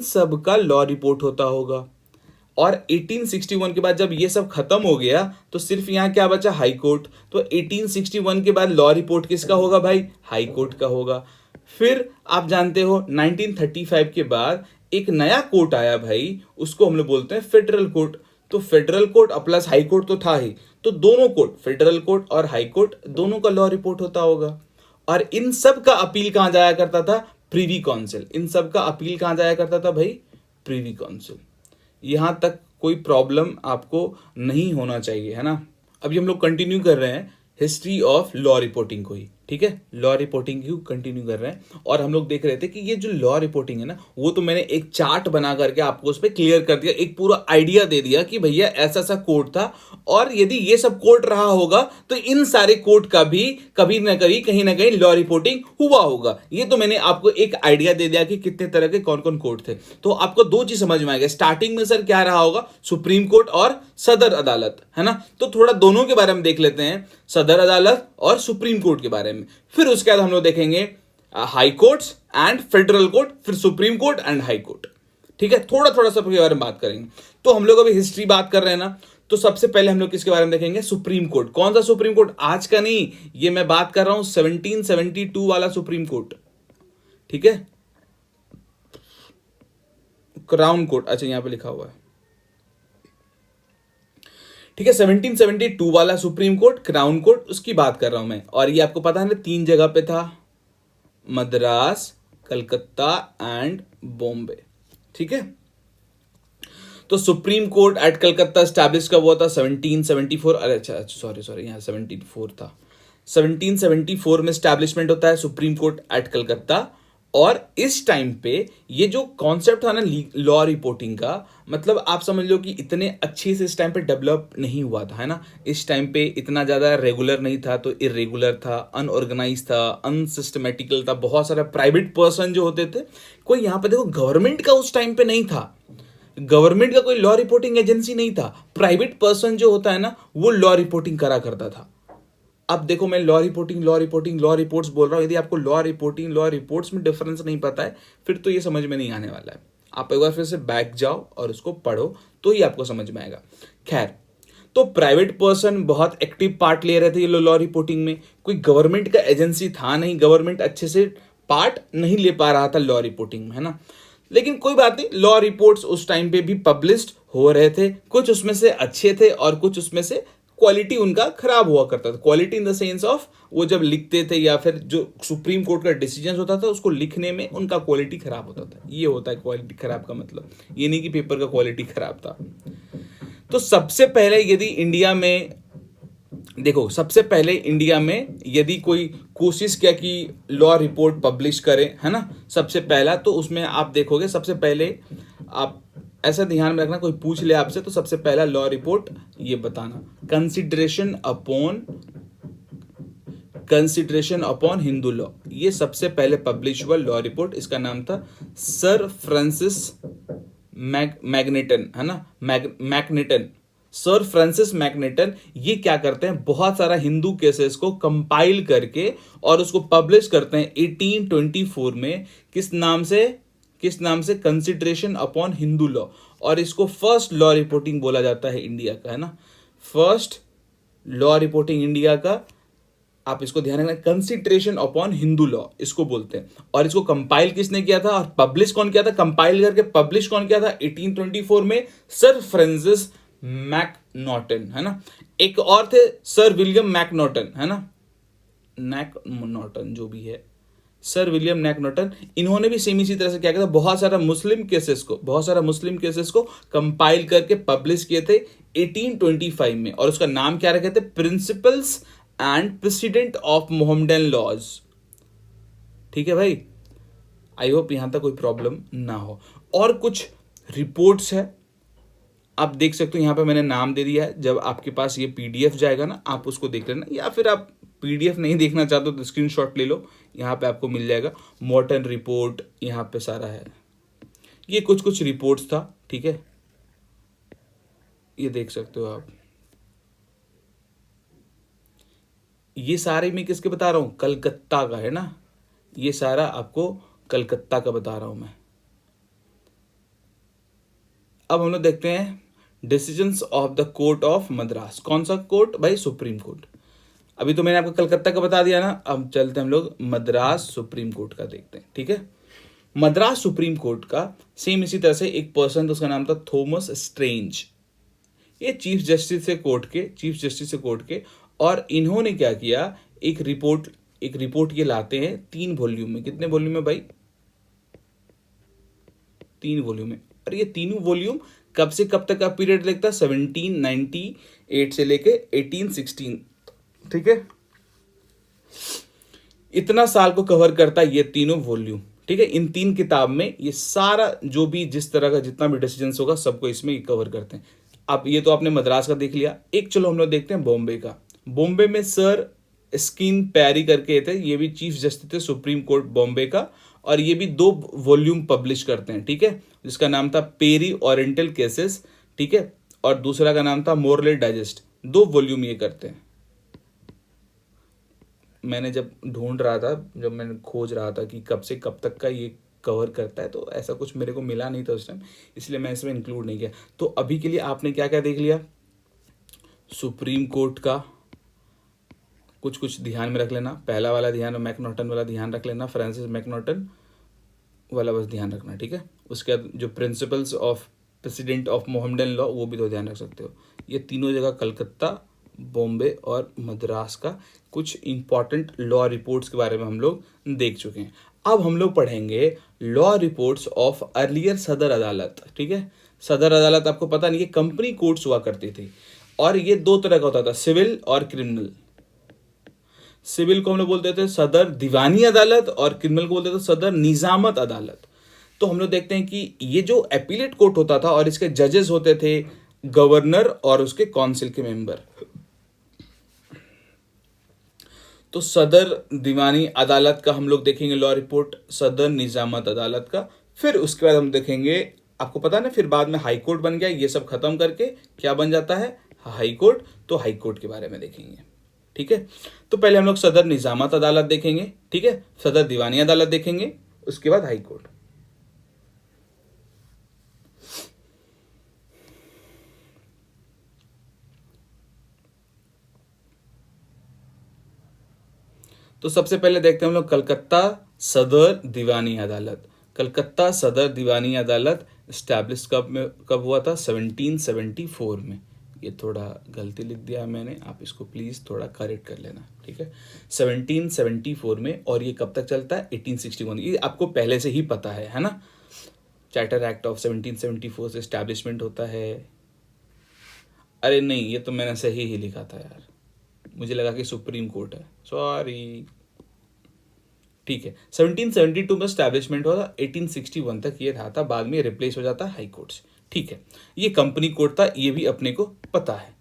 सब का लॉ रिपोर्ट होता होगा और 1861 के बाद जब ये सब खत्म हो गया तो सिर्फ यहां क्या बचा, हाई कोर्ट। तो 1861 के बाद लॉ रिपोर्ट किसका होगा भाई, हाई कोर्ट का होगा। फिर आप जानते हो 1935 के बाद एक नया कोर्ट आया भाई, उसको हम लोग बोलते हैं फेडरल कोर्ट। तो federal court plus high court तो था ही, तो दोनों कोर्ट, फेडरल कोर्ट और हाई कोर्ट, दोनों का लॉ रिपोर्ट होता होगा। और इन सब का अपील कहां जाया करता था, प्रीवी काउंसिल। इन सब का अपील कहां जाया करता था भाई, प्रीवी काउंसिल। यहां तक कोई प्रॉब्लम आपको नहीं होना चाहिए, है ना। अभी हम लोग कंटिन्यू कर रहे हैं हिस्ट्री ऑफ लॉ रिपोर्टिंग को ही, ठीक है। लॉ रिपोर्टिंग की कंटिन्यू कर रहे हैं और हम लोग देख रहे थे कि ये जो लॉ रिपोर्टिंग है ना, वो तो मैंने एक चार्ट बना करके आपको उस पर क्लियर कर दिया, एक पूरा आइडिया दे दिया कि भैया ऐसा सा कोर्ट था और यदि ये सब कोर्ट रहा होगा तो इन सारे कोर्ट का भी कभी ना कभी कहीं ना कहीं लॉ रिपोर्टिंग हुआ होगा। ये तो मैंने आपको एक आइडिया दे दिया कि कितने तरह के कौन कौन कोर्ट थे। तो आपको दो चीज समझ में आएगा, स्टार्टिंग में सर क्या रहा होगा, सुप्रीम कोर्ट और सदर अदालत, है ना। तो थोड़ा दोनों के बारे में देख लेते हैं, सदर अदालत और सुप्रीम कोर्ट के बारे में। फिर उसके बाद हम लोग देखेंगे high courts and federal court, फिर supreme court and high court, ठीक है। थोड़ा थोड़ा सब के बारे में बात करेंगे। तो हम लोग अभी हिस्ट्री बात कर रहे हैं ना, तो सबसे पहले हम लोग किसके बारे में देखेंगे, सुप्रीम कोर्ट। कौन सा सुप्रीम कोर्ट, आज का नहीं, ये मैं बात कर रहा हूं 1772 वाला सुप्रीम कोर्ट, ठीक है। क्राउन कोर्ट, अच्छा यहां पे लिखा हुआ है, ठीक है। 1772 वाला सुप्रीम कोर्ट, क्राउन कोर्ट, उसकी बात कर रहा हूं मैं। और ये आपको पता है ना, 3 जगह पे था, मद्रास, कलकत्ता एंड बॉम्बे, ठीक है। तो supreme court at Calcutta establish कब हुआ था, 1774। अरे अच्छा सॉरी यहां 74 था। 1774 में स्टैब्लिशमेंट होता है सुप्रीम कोर्ट एट कलकत्ता। और इस टाइम पे ये जो कॉन्सेप्ट था ना लॉ रिपोर्टिंग का, मतलब आप समझ लो कि इतने अच्छे से इस टाइम पे डेवलप नहीं हुआ था, है ना। इस टाइम पे इतना ज़्यादा रेगुलर नहीं था, तो इरेगुलर था, अनऑर्गेनाइज था, अनसिस्टमेटिकल था। बहुत सारे प्राइवेट पर्सन जो होते थे, कोई यहाँ पे देखो गवर्नमेंट का उस टाइम पे नहीं था, गवर्नमेंट का कोई लॉ रिपोर्टिंग एजेंसी नहीं था। प्राइवेट पर्सन जो होता है ना, वो लॉ रिपोर्टिंग करा करता था। अब देखो मैं लॉ रिपोर्ट्स बोल रहा हूं। यदि आपको लॉ रिपोर्ट्स में डिफरेंस नहीं पता है, फिर तो ये समझ में नहीं आने वाला है। आप एक बार फिर से बैक जाओ और उसको पढ़ो तो ही आपको समझ में आएगा। खैर, तो प्राइवेट पर्सन बहुत एक्टिव पार्ट ले रहे थे ये लॉ रिपोर्टिंग में। कोई गवर्नमेंट का एजेंसी था नहीं, गवर्नमेंट अच्छे से पार्ट नहीं ले पा रहा था लॉ रिपोर्टिंग में, है ना। लेकिन कोई बात नहीं, लॉ रिपोर्ट्स उस टाइम पे भी पब्लिश्ड हो रहे थे। कुछ उसमें से अच्छे थे और कुछ उसमें से क्वालिटी उनका खराब हुआ करता था। Quality in the sense of वो जब लिखते थे या फिर जो सुप्रीम कोर्ट का डिसीजन होता था उसको लिखने में उनका क्वालिटी खराब होता था। ये होता है क्वालिटी खराब का मतलब, ये नहीं कि पेपर का क्वालिटी खराब था। तो सबसे पहले यदि इंडिया में देखो, सबसे पहले इंडिया में यदि कोई कोशिश किया कि लॉ रिपोर्ट पब्लिश करे, है ना, सबसे पहला, तो उसमें आप देखोगे सबसे पहले, आप ऐसा ध्यान में रखना, कोई पूछ ले आपसे तो सबसे पहला लॉ रिपोर्ट ये बताना, कंसिडरेशन अपॉन हिंदू लॉ। ये सबसे पहले पब्लिश हुआ लॉ रिपोर्ट, इसका नाम था सर फ्रांसिस मैग्नेटन, है ना, मैग्नेटन, सर फ्रांसिस मैग्नेटन। ये क्या करते हैं, बहुत सारा हिंदू केसेस को कंपाइल करके और उसको पब्लिश करते हैं 1824 में। किस नाम से, कंसिडरेशन अपॉन हिंदू लॉ। और इसको फर्स्ट लॉ रिपोर्टिंग बोला जाता है इंडिया का, है ना, फर्स्ट लॉ रिपोर्टिंग इंडिया का आप इसको ध्यान रखना, कंसिडरेशन अपॉन हिंदू लॉ इसको बोलते हैं। और इसको कंपाइल किसने किया था और पब्लिश कौन किया था, कंपाइल करके पब्लिश कौन किया था 1824 में, सर फ्रांसिस मैकनॉटन, है ना। एक और थे सर विलियम मैकनॉटन, है ना, मैकनॉटन जो भी है, सर विलियम मैकनॉटन, इन्होंने भी सेम इसी तरह से क्या किया था, बहुत सारा मुस्लिम केसेस को कंपाइल करके पब्लिश किए थे 1825 में, और उसका नाम क्या रखे थे, principles and precedent of Mohammedan laws. ठीक है भाई, आई होप यहां तक कोई प्रॉब्लम ना हो। और कुछ रिपोर्ट्स है, आप देख सकते हो यहाँ पे मैंने नाम दे दिया है। जब आपके पास ये पीडीएफ जाएगा ना, आप उसको देख लेना, या फिर आप पीडीएफ नहीं देखना चाहते हो तो स्क्रीनशॉट ले लो, यहाँ पे आपको मिल जाएगा। मॉर्टन रिपोर्ट यहाँ पे सारा है, ये कुछ कुछ रिपोर्ट्स था, ठीक है, ये देख सकते हो आप। ये सारे मैं किसके बता रहा हूँ, कलकत्ता का, है ना, ये सारा आपको कलकत्ता का बता रहा हूं मैं। अब हम लोग देखते हैं decisions of the court of Madras. कौन सा कोर्ट भाई, सुप्रीम कोर्ट। अभी तो मैंने आपको कलकत्ता का बता दिया ना, अब चलते हम लोग मद्रास सुप्रीम कोर्ट का देखते हैं, ठीक है। मद्रास सुप्रीम कोर्ट का सेम इसी तरह से एक पर्सन, उसका नाम था थॉमस स्ट्रेंज। ये चीफ जस्टिस से कोर्ट के, और इन्होंने क्या किया, एक रिपोर्ट ये लाते हैं 3 वॉल्यूम में। कितने वॉल्यूम में भाई, 3 वॉल्यूम में। और ये तीनों वॉल्यूम कब से कब तक का पीरियड देखता है, 1798 से लेके 1816, ठीक है, इतना साल को कवर करता है ये तीनों वॉल्यूम, ठीक है। इन 3 किताब में ये सारा जो भी जिस तरह का जितना भी डिसीजन होगा सबको इसमें कवर करते हैं। अब ये तो आपने मद्रास का देख लिया, एक चलो हम लोग देखते हैं बॉम्बे का। बॉम्बे में सर स्किन पैरी करके थे, ये भी चीफ जस्टिस थे सुप्रीम कोर्ट बॉम्बे का, और ये भी 2 वॉल्यूम पब्लिश करते हैं, ठीक है, जिसका नाम था पेरी ओरिएंटल केसेस, ठीक है, और दूसरा का नाम था मोरले डाइजेस्ट। 2 वॉल्यूम ये करते हैं। मैंने जब ढूंढ रहा था, जब मैंने खोज रहा था कि कब से कब तक का ये कवर करता है, तो ऐसा कुछ मेरे को मिला नहीं था उस टाइम, इसलिए मैं इसमें इंक्लूड नहीं किया। तो अभी के लिए आपने क्या क्या देख लिया, सुप्रीम कोर्ट का कुछ कुछ ध्यान में रख लेना, पहला वाला ध्यान, मैकनॉटन वाला ध्यान रख लेना, फ्रांसिस मैकनॉटन वाला बस ध्यान रखना, ठीक है। उसके बाद जो principles of president of Mohammedan law, वो भी तो ध्यान रख सकते हो। ये तीनों जगह कलकत्ता, बॉम्बे और मद्रास का कुछ इंपॉर्टेंट लॉ रिपोर्ट्स के बारे में हम लोग देख चुके हैं। अब हम लोग पढ़ेंगे लॉ रिपोर्ट्स ऑफ अर्लियर सदर अदालत, ठीक है। सदर अदालत आपको पता नहीं, ये कंपनी कोर्ट्स हुआ करती थी, और ये 2 तरह का होता था, सिविल और क्रिमिनल। सिविल को हम लोग बोलते थे सदर दीवानी अदालत, और क्रिमिनल को बोलते थे सदर निजामत अदालत। तो हम लोग देखते हैं कि ये जो अपीलेट कोर्ट होता था, और इसके जजेस होते थे गवर्नर और उसके काउंसिल के मेंबर। तो सदर दीवानी अदालत का हम लोग देखेंगे लॉ रिपोर्ट, सदर निजामत अदालत का, फिर उसके बाद हम देखेंगे, आपको पता ना, फिर बाद में हाई कोर्ट बन गया, ये सब खत्म करके क्या बन जाता है, हाई कोर्ट। तो हाई कोर्ट के बारे में देखेंगे, ठीक है। तो पहले हम लोग सदर निजामत अदालत देखेंगे, ठीक है, सदर दीवानी अदालत देखेंगे, उसके बाद हाई कोर्ट। तो सबसे पहले देखते हैं हम लोग कलकत्ता सदर दीवानी अदालत। कलकत्ता सदर दीवानी अदालत स्टैब्लिश कब हुआ था, 1774 में। ये थोड़ा गलती लिख दिया है मैंने, आप इसको प्लीज़ थोड़ा करेक्ट कर लेना, ठीक है, 1774 में। और ये कब तक चलता है, 1861। ये आपको पहले से ही पता है ना। चार्टर एक्ट ऑफ 1774 से स्टैब्लिशमेंट होता है। अरे नहीं, ये तो मैंने सही ही लिखा था यार, मुझे लगा कि सुप्रीम कोर्ट है, सॉरी, ठीक है। 1772 में स्टैब्लिशमेंट हुआ था, 1861 तक ये रहा था, बाद में रिप्लेस हो जाता है हाई कोर्ट से, ठीक है। ये कंपनी कोर्ट था, ये भी अपने को पता है।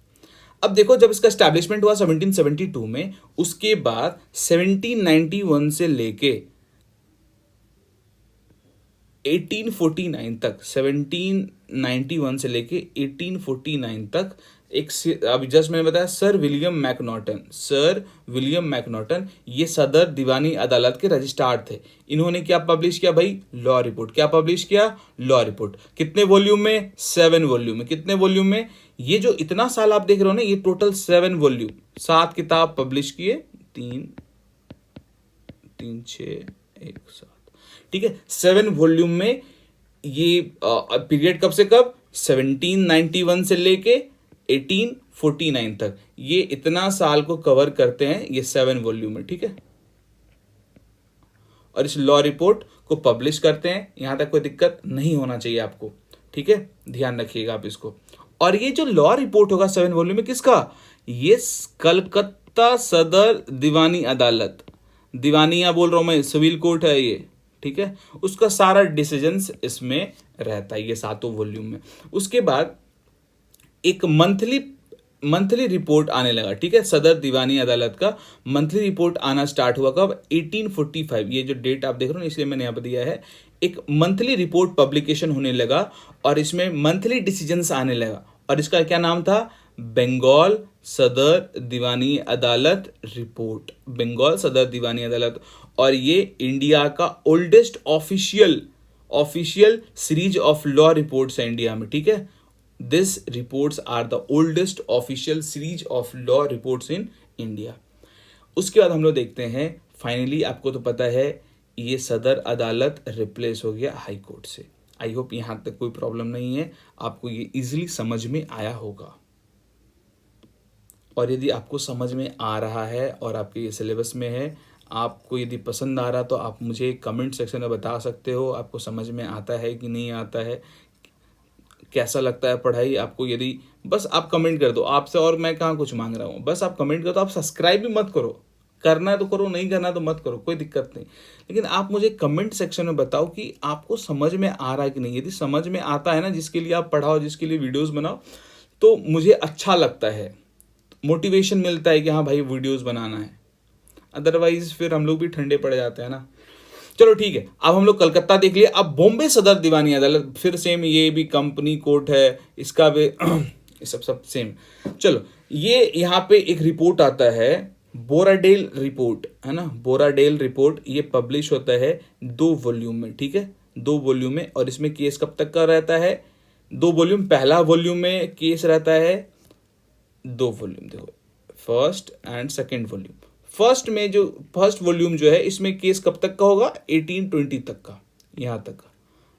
अब देखो, जब इसका स्टैब्लिशमेंट हुआ 1772 में, उसके बाद 1791 से लेके 1849 तक, 1791 से लेके 1849 तक एक, अभी जस्ट मैंने बताया, सर विलियम मैकनॉटन ये सदर दीवानी अदालत के रजिस्ट्रार थे। इन्होंने क्या पब्लिश किया भाई, लॉ रिपोर्ट। क्या पब्लिश किया, लॉ रिपोर्ट। कितने वॉल्यूम में, 7 वॉल्यूम में। कितने वॉल्यूम में, ये जो इतना साल आप देख रहे हो ना, ये टोटल 7 वॉल्यूम, 7 किताब पब्लिश किए, 3 3 6 1 7, ठीक है। 7 वॉल्यूम में ये पीरियड कब से कब, 1791 से लेके 1849 तक, ये इतना साल को कवर करते हैं ये 7 वॉल्यूम में, ठीक है। और इस लॉ रिपोर्ट को पब्लिश करते हैं, यहां तक कोई दिक्कत नहीं होना चाहिए आपको, ठीक है, ध्यान रखिएगा आप इसको। और ये जो लॉ रिपोर्ट होगा 7 वॉल्यूम में किसका, ये कलकत्ता सदर दीवानी अदालत, दीवानिया बोल रहा हूं मैं, सिविल कोर्ट है ये, ठीक है, उसका सारा डिसीजंस इसमें रहता है, ये 7 वॉल्यूम में। उसके बाद एक मंथली रिपोर्ट आने लगा, ठीक है, सदर दीवानी अदालत का मंथली रिपोर्ट आना स्टार्ट हुआ कब, 1845, ये जो डेट आप देख रहे हो ना इसलिए मैंने यहाँ पर दिया है। एक मंथली रिपोर्ट पब्लिकेशन होने लगा और इसमें मंथली डिसीजंस आने लगा, और इसका क्या नाम था, बंगाल सदर दीवानी अदालत रिपोर्ट, बंगाल सदर दीवानी अदालत। और ये इंडिया का oldest official series of law reports है इंडिया में, ठीक है। These reports are the oldest official series of law reports in India. उसके बाद हम लोग देखते हैं, फाइनली आपको तो पता है ये सदर अदालत रिप्लेस हो गया हाई कोर्ट से। आई होप यहाँ तक कोई प्रॉब्लम नहीं है, आपको ये इजीली समझ में आया होगा। और यदि आपको समझ में आ रहा है और आपके ये सिलेबस में है, आपको यदि पसंद आ रहा तो आप मुझे कमेंट सेक्शन में बता सकते हो, आपको समझ में आता है कि नहीं आता है, कैसा लगता है पढ़ाई आपको। यदि बस आप कमेंट कर दो, आपसे और मैं कहाँ कुछ मांग रहा हूँ, बस आप कमेंट कर दो। आप सब्सक्राइब भी मत करो, करना है तो करो, नहीं करना तो मत करो, कोई दिक्कत नहीं, लेकिन आप मुझे कमेंट सेक्शन में बताओ कि आपको समझ में आ रहा है कि नहीं। यदि समझ में आता है ना, जिसके लिए आप पढ़ाओ, जिसके लिए वीडियोस बनाओ, तो मुझे अच्छा लगता है, मोटिवेशन मिलता है कि हाँ भाई वीडियोस बनाना है। अदरवाइज फिर हम लोग भी ठंडे पड़ जाते हैं ना। चलो ठीक है, अब हम लोग कलकत्ता देख लिया, अब बॉम्बे सदर दीवानी अदालत, फिर सेम, ये भी कंपनी कोर्ट है, इसका भी सब सेम। चलो, ये यहाँ पे एक रिपोर्ट आता है, बोराडेल रिपोर्ट, है ना, बोराडेल रिपोर्ट, ये पब्लिश होता है 2 वॉल्यूम में, ठीक है, 2 वॉल्यूम में। और इसमें केस कब तक का रहता है, 2 वॉल्यूम। पहला वॉल्यूम में केस रहता है 2 वॉल्यूम, देखो, first and second volume. First volume जो है, इसमें केस कब तक का होगा, 1820 तक का, यहाँ तक का,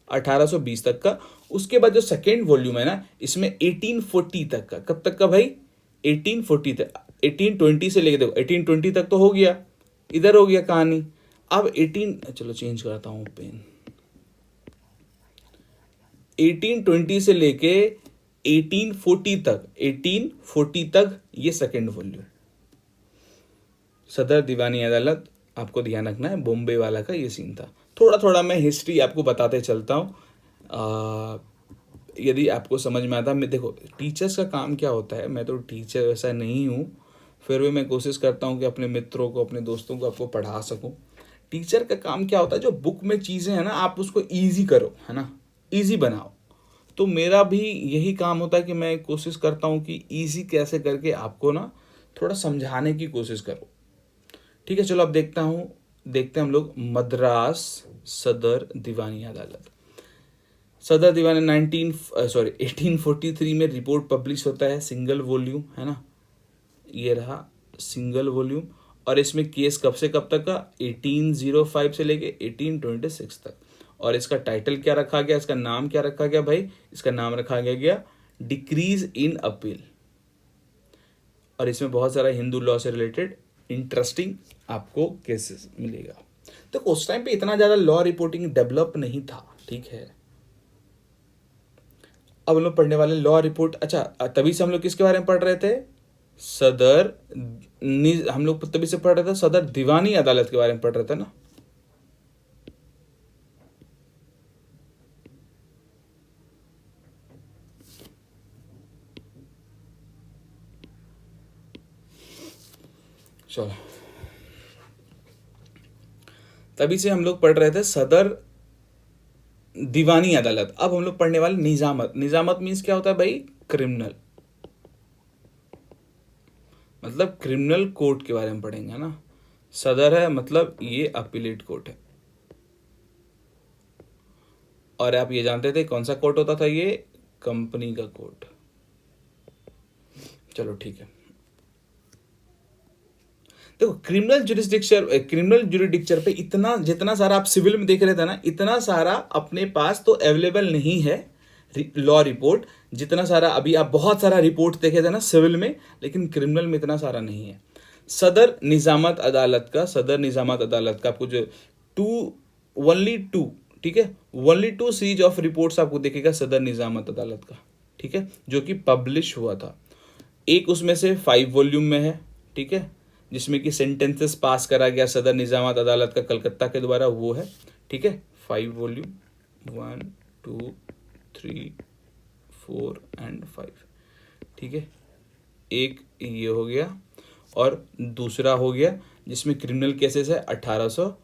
1820 तक का। उसके बाद जो सेकेंड वॉल्यूम है ना, इसमें 1840 तक का, कब तक का भाई, 1840 तक, 1820 से लेके, देखो 1820 तक तो हो गया, इधर हो गया कहानी। अब 18, चलो चेंज करता हूँ पेन, 1820 से लेके 1840 तक ये सेकेंड वॉल्यूम सदर दीवानी अदालत। आपको ध्यान रखना है, बॉम्बे वाला का ये सीन था। थोड़ा थोड़ा मैं हिस्ट्री आपको बताते चलता हूँ, यदि आपको समझ में आता। मैं, देखो, टीचर्स का काम क्या होता है, मैं तो टीचर वैसा नहीं हूँ, फिर भी मैं कोशिश करता हूँ कि अपने मित्रों को, अपने दोस्तों को आपको पढ़ा सकूँ। टीचर का काम क्या होता है, जो बुक में चीज़ें हैं ना, आप उसको ईजी करो, है ना, ईजी बनाओ। तो मेरा भी यही काम होता है कि मैं कोशिश करता हूँ कि ईजी कैसे करके आपको ना थोड़ा समझाने की कोशिश करो, ठीक है। चलो अब देखते हैं हम लोग मद्रास सदर दीवानी अदालत। सदर दीवानी 1843 में रिपोर्ट पब्लिश होता है, सिंगल वॉल्यूम, है ना, ये रहा सिंगल वॉल्यूम। और इसमें केस कब से कब तक का, 1805 से लेके 1826 तक। और इसका टाइटल क्या रखा गया, इसका नाम क्या रखा गया भाई, इसका नाम रखा गया डिक्रीज इन अपील। और इसमें बहुत सारा हिंदू लॉ से रिलेटेड इंटरेस्टिंग आपको केसेस मिलेगा। तो उस टाइम पे इतना ज्यादा लॉ रिपोर्टिंग डेवलप नहीं था, ठीक है। अब हम लोग पढ़ने वाले लॉ रिपोर्ट, अच्छा तभी से हम लोग किसके बारे में पढ़ रहे थे, हम लोग तभी से पढ़ रहे थे सदर दीवानी अदालत के बारे में पढ़ रहे थे ना। चलो, तभी से हम लोग पढ़ रहे थे सदर दीवानी अदालत। अब हम लोग पढ़ने वाले निजामत। निजामत मीन्स क्या होता है भाई, क्रिमिनल, मतलब क्रिमिनल कोर्ट के बारे में पढ़ेंगे ना। सदर है मतलब ये अपीलेट कोर्ट है। और आप ये जानते थे कौन सा कोर्ट होता था, ये कंपनी का कोर्ट। चलो ठीक है, देखो क्रिमिनल जुरिडिक्चर पे इतना जितना सारा आप सिविल में देख रहे थे ना, इतना सारा अपने पास तो अवेलेबल नहीं है लॉ रिपोर्ट, जितना सारा अभी आप बहुत सारा रिपोर्ट देखे थे ना सिविल में, लेकिन क्रिमिनल में इतना सारा नहीं है। सदर निजामत अदालत का आपको जो ओनली टू, ठीक है, only two series of reports आपको देखेगा सदर निजामत अदालत का, ठीक है, जो कि पब्लिश हुआ था। एक उसमें से 5 वॉल्यूम में है, ठीक है, जिसमें कि सेंटेंसेस पास करा गया सदर निजामत अदालत का कलकत्ता के द्वारा, वो है, ठीक है, 5 वॉल्यूम, 1 2 3 4 एंड 5, ठीक है। एक ये हो गया, और दूसरा हो गया जिसमें क्रिमिनल केसेस है 1800।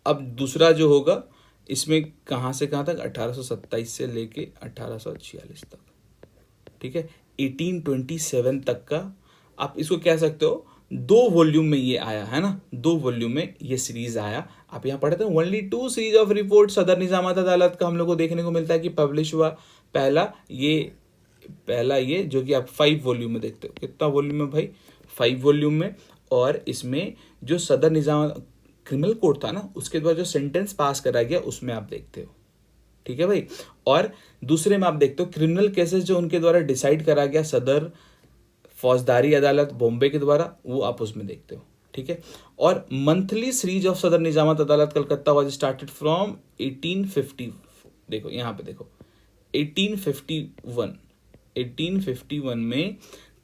अब दूसरा जो होगा इसमें कहाँ से कहाँ तक, 1827 से लेके 1846 तक, ठीक है, 1827 तक का आप इसको कह सकते हो 2 वॉल्यूम में ये आया है ना, 2 वॉल्यूम में ये सीरीज आया। आप यहाँ पढ़ते हैं ओनली 2 सीरीज ऑफ रिपोर्ट सदर निजामत अदालत का हम लोग को देखने को मिलता है कि पब्लिश हुआ। पहला ये जो कि आप 5 वॉल्यूम में देखते हो। कितना वॉल्यूम में भाई, 5 वॉल्यूम में। और इसमें जो सदर निजामत क्रिमिनल कोड था ना, उसके द्वारा जो सेंटेंस पास करा गया उसमें आप देखते हो, ठीक है भाई। और दूसरे में आप देखते हो क्रिमिनल केसेस जो उनके द्वारा डिसाइड करा गया सदर फौजदारी अदालत बॉम्बे के द्वारा, वो आप उसमें देखते हो, ठीक है। और मंथली सीरीज ऑफ सदर निजामत अदालत कलकत्ता वाज स्टार्टेड फ्रॉम 1850, देखो यहाँ पे देखो 1851 में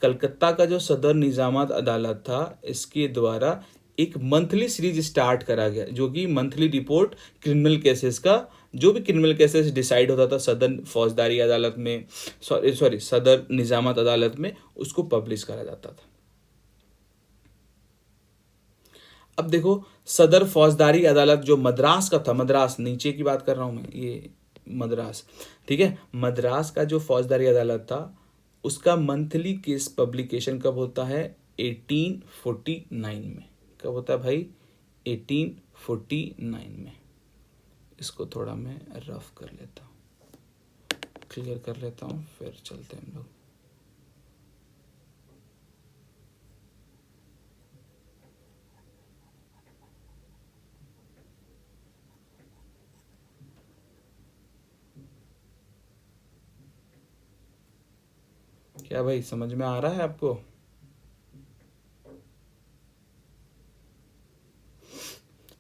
कलकत्ता का जो सदर निजामत अदालत था, इसके द्वारा एक मंथली सीरीज स्टार्ट करा गया, जो कि मंथली रिपोर्ट क्रिमिनल केसेस का, जो भी क्रिमिनल केसेस डिसाइड होता था सदर फौजदारी अदालत में, सदर निजामत अदालत में, उसको पब्लिश करा जाता था। अब देखो सदर फौजदारी अदालत जो मद्रास का था, मद्रास नीचे की बात कर रहा हूं मैं, ये मद्रास, ठीक है, मद्रास का जो फौजदारी अदालत था, उसका मंथली केस पब्लिकेशन कब होता है, 1849 में। कब होता है भाई, 1849 में। इसको थोड़ा मैं रफ कर लेता हूँ, क्लियर कर लेता हूँ, फिर चलते हैं हम लोग। क्या भाई समझ में आ रहा है आपको?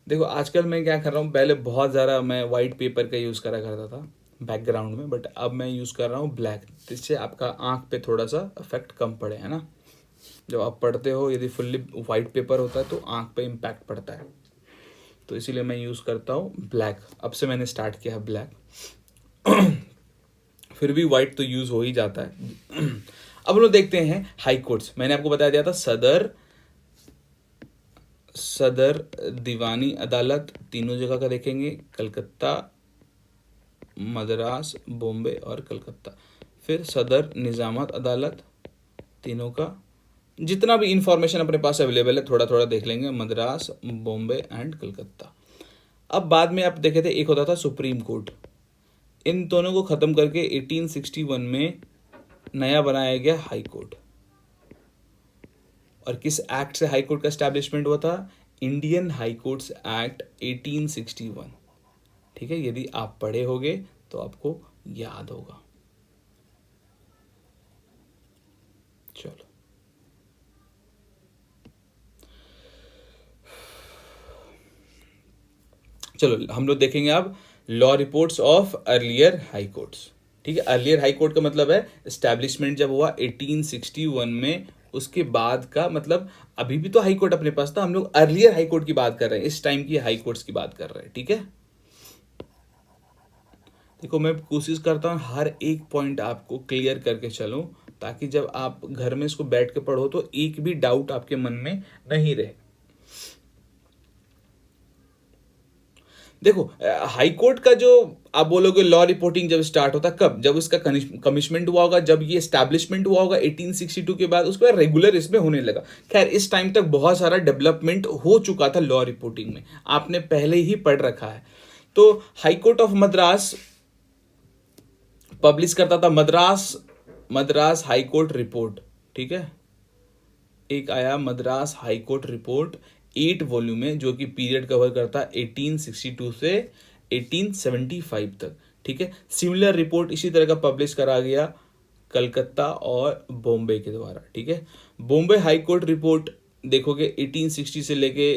देखो आजकल मैं क्या कर रहा हूँ, पहले बहुत ज़्यादा मैं वाइट पेपर का यूज़ करा करता था बैकग्राउंड में, बट अब मैं यूज़ कर रहा हूँ ब्लैक, जिससे आपका आँख पे थोड़ा सा इफेक्ट कम पड़े, है ना। जब आप पढ़ते हो यदि फुल्ली वाइट पेपर होता है तो आँख पे इम्पैक्ट पड़ता है, तो इसीलिए मैं यूज़ करता हूँ ब्लैक। अब से मैंने स्टार्ट किया है ब्लैक। फिर भी वाइट तो यूज़ हो ही जाता है। अब लोग देखते हैं हाई कोर्ट्स। मैंने आपको बता दिया था सदर दीवानी अदालत तीनों जगह का देखेंगे, कलकत्ता, मद्रास, बॉम्बे और कलकत्ता। फिर सदर निजामत अदालत, तीनों का जितना भी इंफॉर्मेशन अपने पास अवेलेबल है थोड़ा थोड़ा देख लेंगे, मद्रास, बॉम्बे एंड कलकत्ता। अब बाद में आप देखे थे एक होता था सुप्रीम कोर्ट। इन दोनों को खत्म करके 1861 में नया बनाया गया हाई कोर्ट। और किस एक्ट से हाई कोर्ट का एस्टैब्लिशमेंट हुआ था, इंडियन हाई कोर्ट्स एक्ट 1861, ठीक है। यदि आप पढ़े होगे तो आपको याद होगा। चलो हम लोग देखेंगे अब law reports of earlier high courts, ठीक है। अर्लियर हाई कोर्ट का मतलब है एस्टैब्लिशमेंट जब हुआ 1861 में, उसके बाद का मतलब अभी भी तो हाई कोर्ट अपने पास था, हम लोग अर्लियर हाई कोर्ट की बात कर रहे हैं, इस टाइम की हाई कोर्ट्स की बात कर रहे हैं, ठीक है। देखो मैं कोशिश करता हूँ हर एक पॉइंट आपको क्लियर करके चलूं, ताकि जब आप घर में इसको बैठ के पढ़ो तो एक भी डाउट आपके मन में नहीं रहे। देखो हाई कोर्ट का जो आप बोलोगे लॉ रिपोर्टिंग जब स्टार्ट होता कब, जब इसका कमिशमेंट हुआ होगा, जब ये एस्टैब्लिशमेंट हुआ होगा 1862 के बाद, उसके बाद रेगुलर इसमें होने लगा। खैर इस टाइम तक बहुत सारा डेवलपमेंट हो चुका था लॉ रिपोर्टिंग में, आपने पहले ही पढ़ रखा है। तो high court of Madras publish करता था मद्रास हाई कोर्ट रिपोर्ट, ठीक है। एक आया Madras high court report 8 volume में, जो कि पीरियड कवर करता है 1862 से 1875 तक। ठीक है, सिमिलर रिपोर्ट इसी तरह का पब्लिश करा गया कलकत्ता और बॉम्बे के द्वारा। ठीक है, बॉम्बे हाई कोर्ट रिपोर्ट देखोगे 1860 से लेके,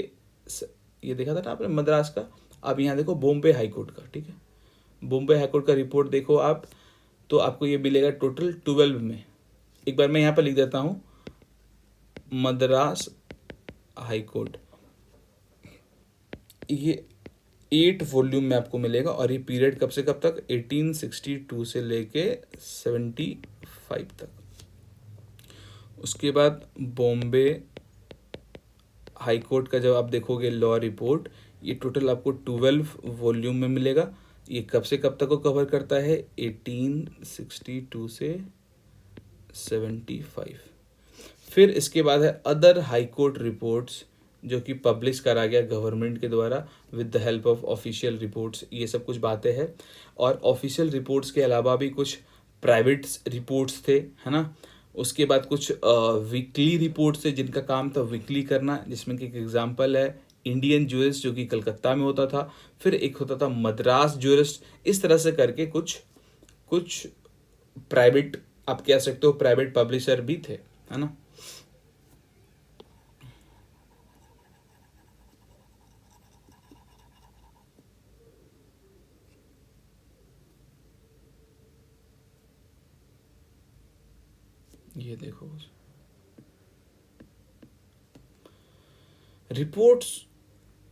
ये देखा था ना आपने मद्रास का, अब यहाँ देखो बॉम्बे हाई कोर्ट का। ठीक है, बॉम्बे हाई कोर्ट का रिपोर्ट देखो आप, तो आपको ये मिलेगा टोटल 12 में। एक बार मैं यहाँ पर लिख देता हूँ, मद्रास हाई कोर्ट, ये 8 वॉल्यूम में आपको मिलेगा, और ये पीरियड कब से कब तक, 1862 से लेके 75 तक। उसके बाद बॉम्बे हाई कोर्ट का जब आप देखोगे लॉ रिपोर्ट, ये टोटल आपको 12 वॉल्यूम में मिलेगा। ये कब से कब तक को कवर करता है, 1862 से 75। फिर इसके बाद है अदर हाई कोर्ट रिपोर्ट्स, जो कि पब्लिश करा गया गवर्नमेंट के द्वारा with the help of official reports. ये सब कुछ बातें हैं, और ऑफिशियल रिपोर्ट्स के अलावा भी कुछ प्राइवेट रिपोर्ट्स थे, है ना। उसके बाद कुछ वीकली रिपोर्ट्स थे जिनका काम था वीकली करना, जिसमें कि एक एग्जांपल है इंडियन ज्यूरिस्ट, जो कि कलकत्ता में होता था। फिर एक होता था मद्रास ज्यूरिस्ट। इस तरह से करके कुछ कुछ प्राइवेट, आप कह सकते हो प्राइवेट पब्लिशर भी थे, है ना। ये देखो reports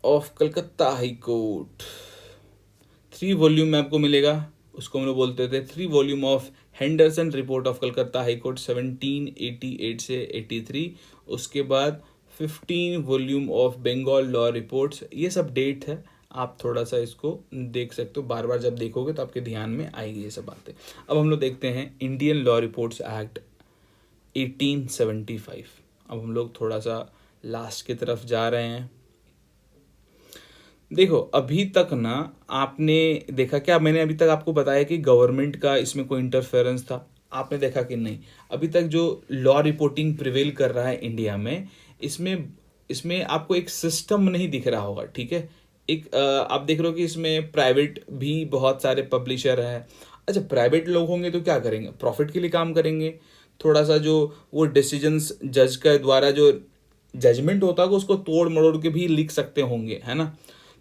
of Calcutta high court, 3 volume में आपको मिलेगा। उसको हम लोग बोलते थे 3 volume of Henderson report of Calcutta high court 1788 से 83। उसके बाद 15 volume of Bengal law reports. ये सब डेट है, आप थोड़ा सा इसको देख सकते हो, बार बार जब देखोगे तो आपके ध्यान में आएगी ये सब बातें। अब हम लोग देखते हैं इंडियन लॉ रिपोर्ट्स एक्ट 1875। अब हम लोग थोड़ा सा लास्ट की तरफ जा रहे हैं। देखो अभी तक ना आपने देखा क्या, मैंने अभी तक आपको बताया कि गवर्नमेंट का इसमें कोई इंटरफेरेंस था, आपने देखा कि नहीं। अभी तक जो लॉ रिपोर्टिंग प्रिवेल कर रहा है इंडिया में, इसमें इसमें आपको एक सिस्टम नहीं दिख रहा होगा। ठीक है, एक आप देख रहे हो कि इसमें प्राइवेट भी बहुत सारे पब्लिशर हैं। अच्छा, प्राइवेट लोग होंगे तो क्या करेंगे, प्रॉफिट के लिए काम करेंगे। थोड़ा सा जो वो डिसीजंस जज के द्वारा जो जजमेंट होता है उसको तोड़ मरोड़ के भी लिख सकते होंगे, है ना।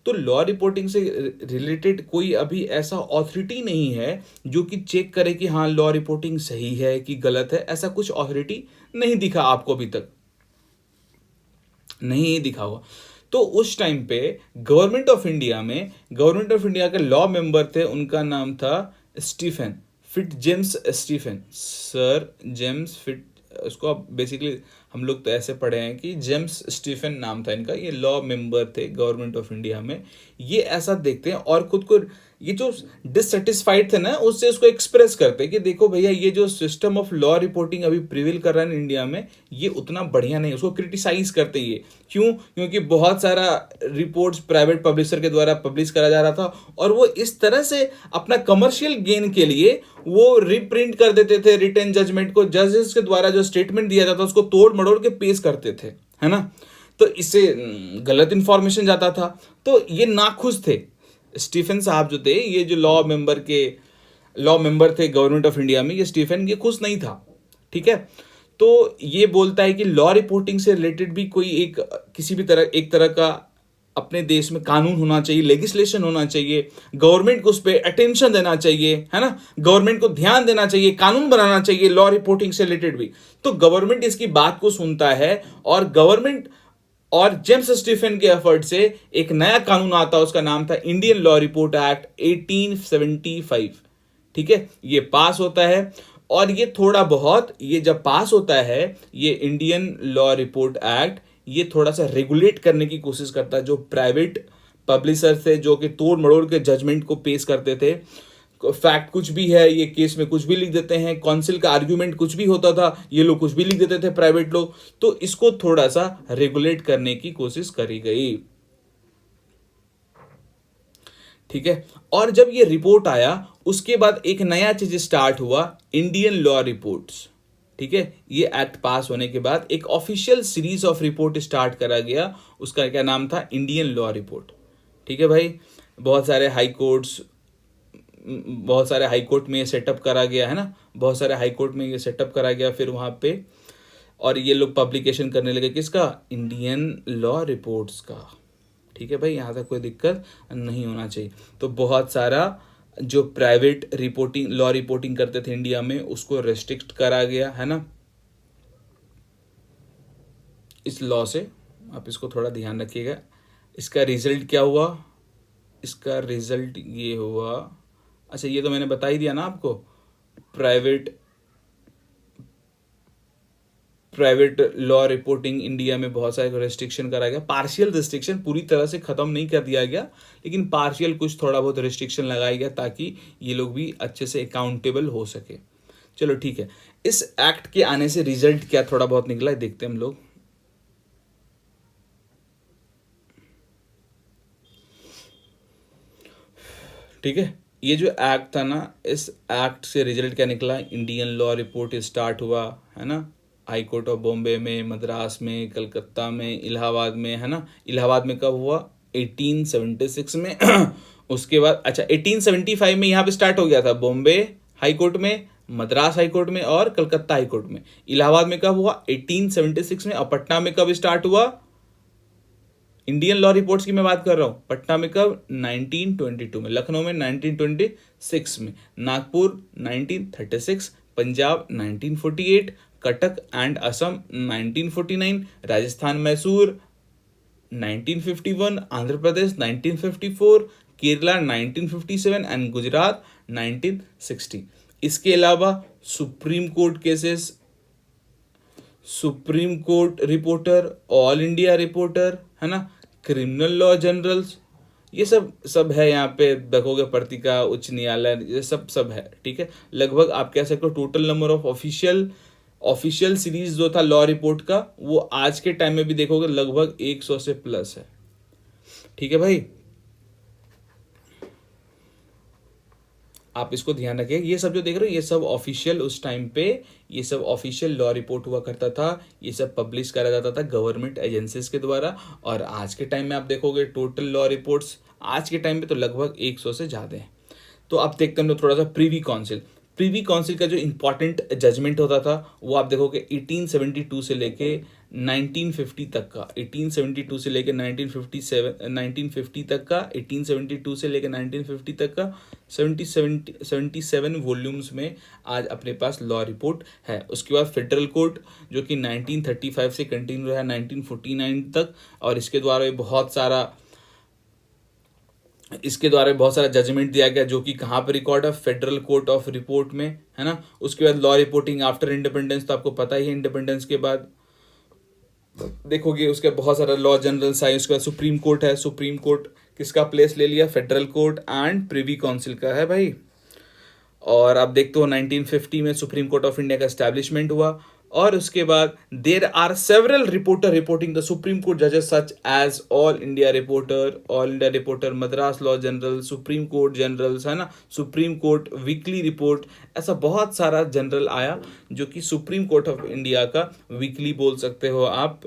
तो लॉ रिपोर्टिंग से रिलेटेड कोई अभी ऐसा ऑथोरिटी नहीं है जो कि चेक करे कि हाँ लॉ रिपोर्टिंग सही है कि गलत है। ऐसा कुछ ऑथोरिटी नहीं दिखा आपको, अभी तक नहीं दिखा हुआ। तो उस टाइम पे गवर्नमेंट ऑफ इंडिया के लॉ मेंबर थे, उनका नाम था Stephen Fitz James Stephen, sir James Fitz. उसको आप बेसिकली हम लोग तो ऐसे पढ़े हैं कि जेम्स स्टीफन नाम था इनका। ये लॉ मेंबर थे गवर्नमेंट ऑफ इंडिया में। ये ऐसा देखते हैं और खुद को ये जो डिससेटिस्फाइड थे ना, उससे उसको एक्सप्रेस करते हैं कि देखो भैया ये जो सिस्टम ऑफ लॉ रिपोर्टिंग अभी प्रिवेल कर रहा है इंडिया में, ये उतना बढ़िया नहीं। उसको क्रिटिसाइज करते हैं। ये क्यों, क्योंकि बहुत सारा रिपोर्ट्स प्राइवेट पब्लिशर के द्वारा पब्लिश करा जा रहा था, और वो इस तरह से अपना कमर्शियल गेन के लिए वो रिप्रिंट कर देते थे रिटन जजमेंट को। जजेस के द्वारा जो स्टेटमेंट दिया जाता उसको तोड़ मड़ोड़ के पेश करते थे, है ना। तो इससे गलत इंफॉर्मेशन जाता था। तो ये नाखुश थे स्टीफन साहब जो थे, ये जो लॉ मेंबर थे गवर्नमेंट ऑफ इंडिया में, ये स्टीफन ये खुश नहीं था। ठीक है, तो ये बोलता है कि लॉ रिपोर्टिंग से रिलेटेड भी कोई किसी भी तरह एक तरह का अपने देश में कानून होना चाहिए, लेजिस्लेशन होना चाहिए। गवर्नमेंट को उस पर अटेंशन देना चाहिए, है ना। गवर्नमेंट को ध्यान देना चाहिए, कानून बनाना चाहिए लॉ रिपोर्टिंग से रिलेटेड भी। तो गवर्नमेंट इसकी बात को सुनता है, और जेम्स स्टीफन के एफर्ट से एक नया कानून आता है, उसका नाम था इंडियन लॉ रिपोर्ट एक्ट 1875। ठीक है, ये पास होता है। और ये थोड़ा बहुत, ये जब पास होता है ये इंडियन लॉ रिपोर्ट एक्ट, ये थोड़ा सा रेगुलेट करने की कोशिश करता है जो प्राइवेट पब्लिशर थे, जो कि तोड़ मड़ोड़ के जजमेंट को पेश करते थे। फैक्ट कुछ भी है, ये केस में कुछ भी लिख देते हैं। काउंसिल का आर्ग्यूमेंट कुछ भी होता था, ये लोग कुछ भी लिख देते थे प्राइवेट लोग। तो इसको थोड़ा सा रेगुलेट करने की कोशिश करी गई। ठीक है, और जब ये रिपोर्ट आया उसके बाद एक नया चीज स्टार्ट हुआ, इंडियन लॉ रिपोर्ट्स। ठीक है, ये एक्ट पास होने के बाद एक official series of report start करा गया, उसका क्या नाम था, इंडियन लॉ रिपोर्ट। ठीक है भाई, बहुत सारे हाई कोर्ट्स, बहुत सारे हाई कोर्ट में ये सेटअप करा गया है ना, बहुत सारे हाई कोर्ट में ये सेटअप करा गया फिर वहाँ पे, और ये लोग पब्लिकेशन करने लगे किसका, इंडियन लॉ रिपोर्ट्स का। ठीक है भाई, यहाँ तक कोई दिक्कत नहीं होना चाहिए। तो बहुत सारा जो प्राइवेट रिपोर्टिंग लॉ रिपोर्टिंग करते थे इंडिया में उसको रेस्ट्रिक्ट करा गया है ना इस लॉ से। आप इसको थोड़ा ध्यान रखिएगा। इसका रिजल्ट क्या हुआ, इसका रिजल्ट ये हुआ, अच्छा ये तो मैंने बता ही दिया ना आपको, प्राइवेट लॉ रिपोर्टिंग इंडिया में बहुत सारे रेस्ट्रिक्शन करा गया, पार्शियल रिस्ट्रिक्शन, पूरी तरह से खत्म नहीं कर दिया गया लेकिन पार्शियल कुछ थोड़ा बहुत रिस्ट्रिक्शन लगाया गया ताकि ये लोग भी अच्छे से अकाउंटेबल हो सके। चलो ठीक है, इस एक्ट के आने से रिजल्ट क्या थोड़ा बहुत निकला है देखते हैं हम लोग। ठीक है, ये जो एक्ट था ना, इस एक्ट से रिजल्ट क्या निकला, इंडियन लॉ रिपोर्ट स्टार्ट हुआ है ना, हाई कोर्ट ऑफ बॉम्बे में, मद्रास में, कलकत्ता में, इलाहाबाद में, है ना। इलाहाबाद में कब हुआ, 1876 में उसके बाद अच्छा 1875 में यहाँ पे स्टार्ट हो गया था, बॉम्बे हाई कोर्ट में, मद्रास हाई कोर्ट में और कलकत्ता हाई कोर्ट में। इलाहाबाद में कब हुआ, 1876 में। और पटना में कब स्टार्ट हुआ, इंडियन लॉ रिपोर्ट्स की मैं बात कर रहा हूं, पटना में कब, 1922 में, लखनऊ में 1926 में, नागपुर 1936, पंजाब 1948, कटक एंड असम 1949, राजस्थान मैसूर 1951, आंध्र प्रदेश 1954, केरला 1957 एंड गुजरात 1960। इसके अलावा supreme court cases, supreme court reporter, all India reporter, है ना, क्रिमिनल लॉ जनरल्स, ये सब है यहाँ पे देखोगे, पत्रिका, उच्च न्यायालय, ये सब है। ठीक है, लगभग आप कह सकते हो total number of official series जो था लॉ रिपोर्ट का वो आज के टाइम में भी देखोगे लगभग 100 से प्लस है। ठीक है भाई, आप इसको ध्यान रखिए। ये सब जो देख रहे हो ये सब ऑफिशियल, उस टाइम पे ये सब ऑफिशियल लॉ रिपोर्ट हुआ करता था, ये सब पब्लिश करा जाता था गवर्नमेंट एजेंसीज के द्वारा। और आज के टाइम में आप देखोगे टोटल लॉ रिपोर्ट्स आज के टाइम पे तो लगभग 100 से ज़्यादा है। तो आप देखते हैं थोड़ा सा प्रीवी काउंसिल, प्रीवी काउंसिल का जो इंपॉर्टेंट जजमेंट होता था वो आप देखोगे 1872 से लेके 1950 तक का, 1872 से लेके 1950 तक का, 1872 से लेके 1950 तक का 77 वॉल्यूम्स में आज अपने पास लॉ रिपोर्ट है। उसके बाद फेडरल कोर्ट जो कि 1935 से कंटिन्यू रहा 1949 तक, और इसके द्वारा बहुत सारा जजमेंट दिया गया जो कि कहाँ पर रिकॉर्ड है, फेडरल कोर्ट ऑफ रिपोर्ट में, है ना। उसके बाद लॉ रिपोर्टिंग आफ्टर इंडिपेंडेंस, तो आपको पता ही है इंडिपेंडेंस के बाद देखोगे उसके बहुत सारा लॉ जनरल्स आए। उसके बाद सुप्रीम कोर्ट है, सुप्रीम कोर्ट किसका प्लेस ले लिया, federal court and privy council का है भाई। और आप देखते हो 1950 में सुप्रीम कोर्ट ऑफ इंडिया का एस्टैब्लिशमेंट हुआ। और उसके बाद there are several reporter reporting the supreme court जजेस such as all India reporter, Madras law journal, supreme court journals, है ना, सुप्रीम कोर्ट वीकली रिपोर्ट, ऐसा बहुत सारा जनरल आया जो कि सुप्रीम कोर्ट ऑफ इंडिया का वीकली बोल सकते हो आप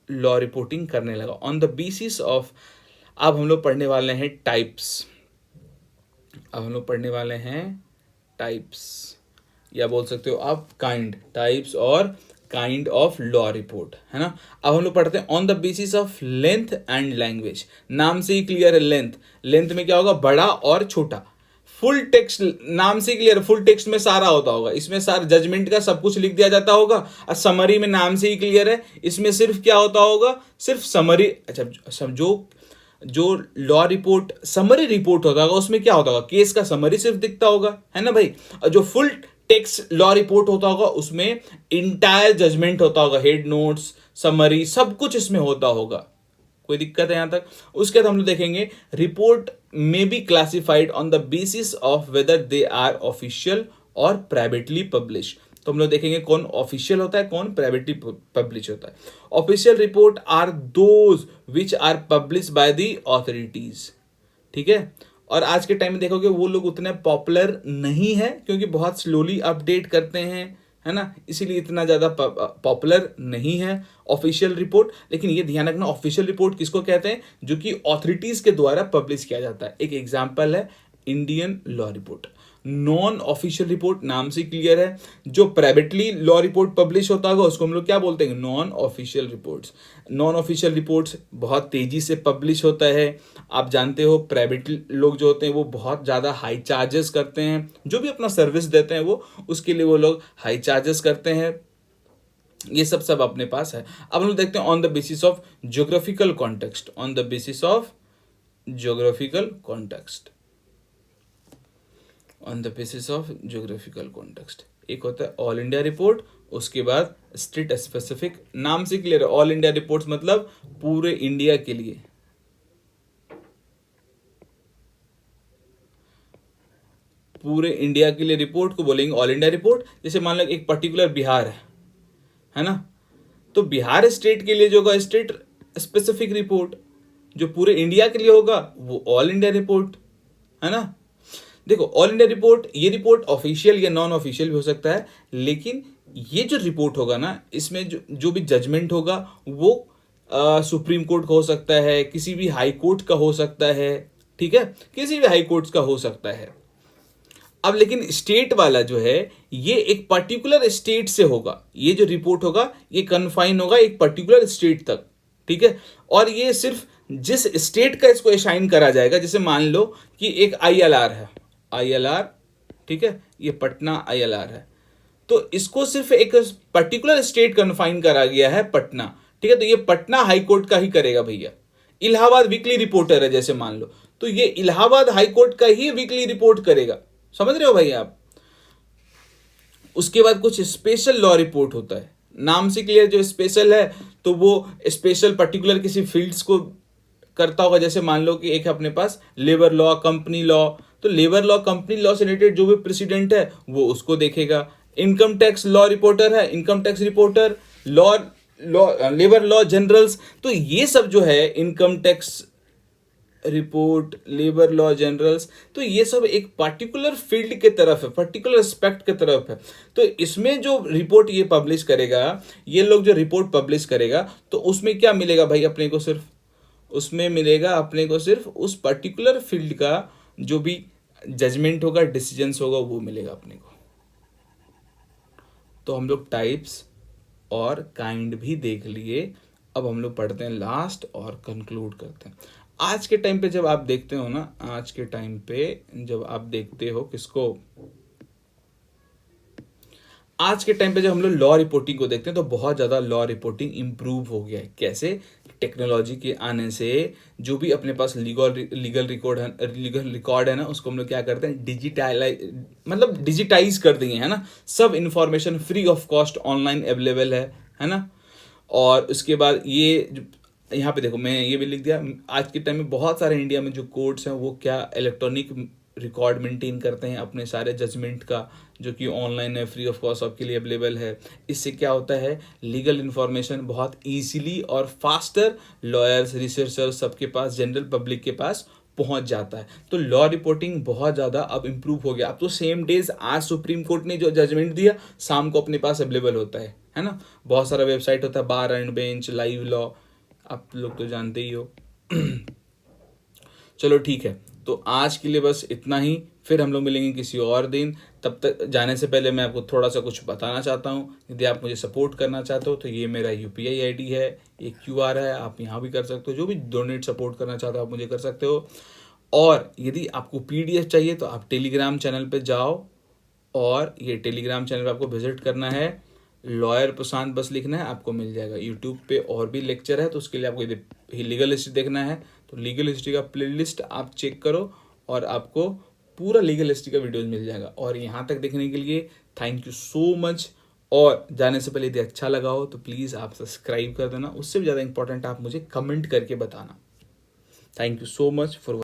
लॉ रिपोर्टिंग करने लगा ऑन द बेसिस ऑफ। अब हम लोग पढ़ने वाले हैं टाइप्स, या बोल सकते हो आप टाइप्स और काइंड ऑफ लॉ रिपोर्ट, है ना। अब हम लोग पढ़ते हैं on the basis of length and language. नाम से ही क्लियर है, लेंथ में क्या होगा, बड़ा और छोटा। फुल टेक्स्ट, नाम से क्लियर, फुल टेक्स्ट में सारा होता होगा, इसमें सारा जजमेंट का सब कुछ लिख दिया जाता होगा। और समरी में नाम से ही क्लियर है, इसमें सिर्फ क्या होता होगा, सिर्फ समरी। अच्छा, समझो जो लॉ रिपोर्ट समरी रिपोर्ट होता होगा उसमें क्या होता होगा, केस का समरी सिर्फ दिखता होगा, है ना भाई। और जो फुल टेक्स्ट लॉ रिपोर्ट होता होगा उसमें इंटायर जजमेंट होता होगा, हेड नोट्स, समरी, सब कुछ इसमें होता होगा। कोई दिक्कत है यहां तक। उसके बाद हम लोग देखेंगे रिपोर्ट में be classified on the basis of whether they are official और प्राइवेटली पब्लिश। तो हम लोग देखेंगे कौन ऑफिशियल होता है, कौन प्राइवेटली पब्लिश होता है। Official report are those which are publish by the authorities, ठीक है। और आज के टाइम में देखोगे वो लोग उतने पॉपुलर नहीं है क्योंकि बहुत स्लोली अपडेट करते हैं, है ना, इसीलिए इतना ज़्यादा पॉपुलर नहीं है ऑफिशियल रिपोर्ट। लेकिन ये ध्यान रखना, ऑफिशियल रिपोर्ट किसको कहते हैं, जो कि ऑथोरिटीज़ के द्वारा पब्लिश किया जाता है। एक एग्जाम्पल है Indian law report. Non official report नाम से क्लियर है, जो प्राइवेटली लॉ रिपोर्ट पब्लिश होता होगा उसको हम लोग क्या बोलते हैं, non official reports. Non official reports बहुत तेजी से पब्लिश होता है। आप जानते हो प्राइवेट लोग जो होते हैं वो बहुत ज़्यादा हाई चार्जेस करते हैं, जो भी अपना सर्विस देते हैं वो उसके लिए वो लोग हाई चार्जेस करते हैं। ये सब अपने पास है। अब हम लोग देखते हैं on the basis of geographical context, on the basis of geographical context, on the basis of geographical context. एक होता है ऑल इंडिया रिपोर्ट, उसके बाद स्टेट स्पेसिफिक। नाम से क्लियर है, ऑल इंडिया रिपोर्ट्स मतलब पूरे इंडिया के लिए, पूरे इंडिया के लिए रिपोर्ट को बोलेंगे ऑल इंडिया रिपोर्ट। जैसे मान लो एक पर्टिकुलर बिहार है ना, तो बिहार स्टेट के लिए जो होगा स्टेट स्पेसिफिक रिपोर्ट, जो पूरे इंडिया के लिए होगा वो ऑल इंडिया रिपोर्ट, है ना। देखो ऑल इंडिया रिपोर्ट, ये रिपोर्ट ऑफिशियल या नॉन ऑफिशियल भी हो सकता है, लेकिन ये जो रिपोर्ट होगा ना, इसमें जो भी जजमेंट होगा वो सुप्रीम कोर्ट का हो सकता है, किसी भी हाई कोर्ट का हो सकता है, ठीक है, किसी भी हाई कोर्ट का हो सकता है। अब लेकिन स्टेट वाला जो है ये एक पर्टिकुलर स्टेट से होगा, ये जो रिपोर्ट होगा ये कन्फाइन होगा एक पर्टिकुलर स्टेट तक, ठीक है। और ये सिर्फ जिस स्टेट का इसको असाइन करा जाएगा, जैसे मान लो कि एक ILR है, ILR, ठीक है, ये पटना ILR है, तो इसको सिर्फ एक पर्टिकुलर स्टेट कन्फाइन करा गया है, पटना, ठीक है, तो ये पटना हाई कोर्ट का ही करेगा भैया। इलाहाबाद वीकली रिपोर्टर है जैसे मान लो, तो ये इलाहाबाद हाई कोर्ट का ही वीकली रिपोर्ट करेगा, समझ रहे हो भाई आप। उसके बाद कुछ स्पेशल लॉ रिपोर्ट होता है, नाम से क्लियर, जो स्पेशल है तो वो स्पेशल पर्टिकुलर किसी फील्ड्स को करता होगा। जैसे मान लो कि एक अपने पास लेबर लॉ, कंपनी लॉ, तो लेबर लॉ, कंपनी लॉ से रिलेटेड जो भी प्रेसिडेंट है वो उसको देखेगा। इनकम टैक्स लॉ रिपोर्टर है, income tax reporter, law law labour law generals, तो ये सब जो है income tax report, labour law generals, तो ये सब एक पर्टिकुलर फील्ड के तरफ है, पर्टिकुलर एस्पेक्ट के तरफ है। तो इसमें जो रिपोर्ट ये पब्लिश करेगा, ये लोग जो रिपोर्ट पब्लिश करेगा, तो उसमें क्या मिलेगा भाई अपने को, सिर्फ उसमें मिलेगा अपने को सिर्फ उस पर्टिकुलर फील्ड का जो भी जजमेंट होगा, डिसीजंस होगा, वो मिलेगा अपने को। तो हम लोग टाइप्स और काइंड भी देख लिए। अब हम लोग पढ़ते हैं लास्ट और कंक्लूड करते हैं। आज के टाइम पे जब आप देखते हो ना, आज के टाइम पे जब आप देखते हो किसको, आज के टाइम पे जब हम लोग लॉ रिपोर्टिंग को देखते हैं तो बहुत ज़्यादा लॉ रिपोर्टिंग इम्प्रूव हो गया है। कैसे? टेक्नोलॉजी के आने से जो भी अपने पास लीगल रिकॉर्ड है ना, उसको हम लोग क्या करते हैं, डिजिटाइज कर दिए, है ना। सब information free of cost online available है ना। और उसके बाद ये यहाँ पे देखो, मैं ये भी लिख दिया, आज के टाइम में बहुत सारे इंडिया में जो कोर्ट्स हैं वो क्या इलेक्ट्रॉनिक रिकॉर्ड मेंटेन करते हैं अपने सारे जजमेंट का, जो कि ऑनलाइन है, फ्री ऑफ कॉस्ट आपके लिए अवेलेबल है। इससे क्या होता है, लीगल इन्फॉर्मेशन बहुत इजीली और फास्टर लॉयर्स, रिसर्चर्स, सबके पास, जनरल पब्लिक के पास पहुंच जाता है। तो लॉ रिपोर्टिंग बहुत ज़्यादा अब इम्प्रूव हो गया। अब तो सेम डेज, आज सुप्रीम कोर्ट ने जो जजमेंट दिया शाम को अपने पास अवेलेबल होता है ना। बहुत सारा वेबसाइट होता है, बार एंड बेंच, लाइव लॉ, आप लोग तो जानते ही हो। चलो ठीक है, तो आज के लिए बस इतना ही, फिर हम लोग मिलेंगे किसी और दिन। तब तक जाने से पहले मैं आपको थोड़ा सा कुछ बताना चाहता हूँ। यदि आप मुझे सपोर्ट करना चाहते हो तो ये मेरा UPI ID है, एक QR है, आप यहाँ भी कर सकते हो। जो भी डोनेट सपोर्ट करना चाहते हो आप मुझे कर सकते हो। और यदि आपको PDF चाहिए तो आप टेलीग्राम चैनल पे जाओ, और ये टेलीग्राम चैनल पे आपको विजिट करना है, लॉयर प्रशांत बस लिखना है, आपको मिल जाएगा। यूट्यूब पे और भी लेक्चर है, तो उसके लिए आपको यदि लीगल हिस्ट्री देखना है तो लीगल हिस्ट्री का प्लेलिस्ट आप चेक करो और आपको पूरा लीगल हिस्ट्री का वीडियोज मिल जाएगा। और यहाँ तक देखने के लिए थैंक यू सो मच। और जाने से पहले यदि अच्छा लगा हो तो प्लीज़ आप सब्सक्राइब कर देना। उससे भी ज़्यादा इंपॉर्टेंट आप मुझे कमेंट करके बताना। Thank you so much for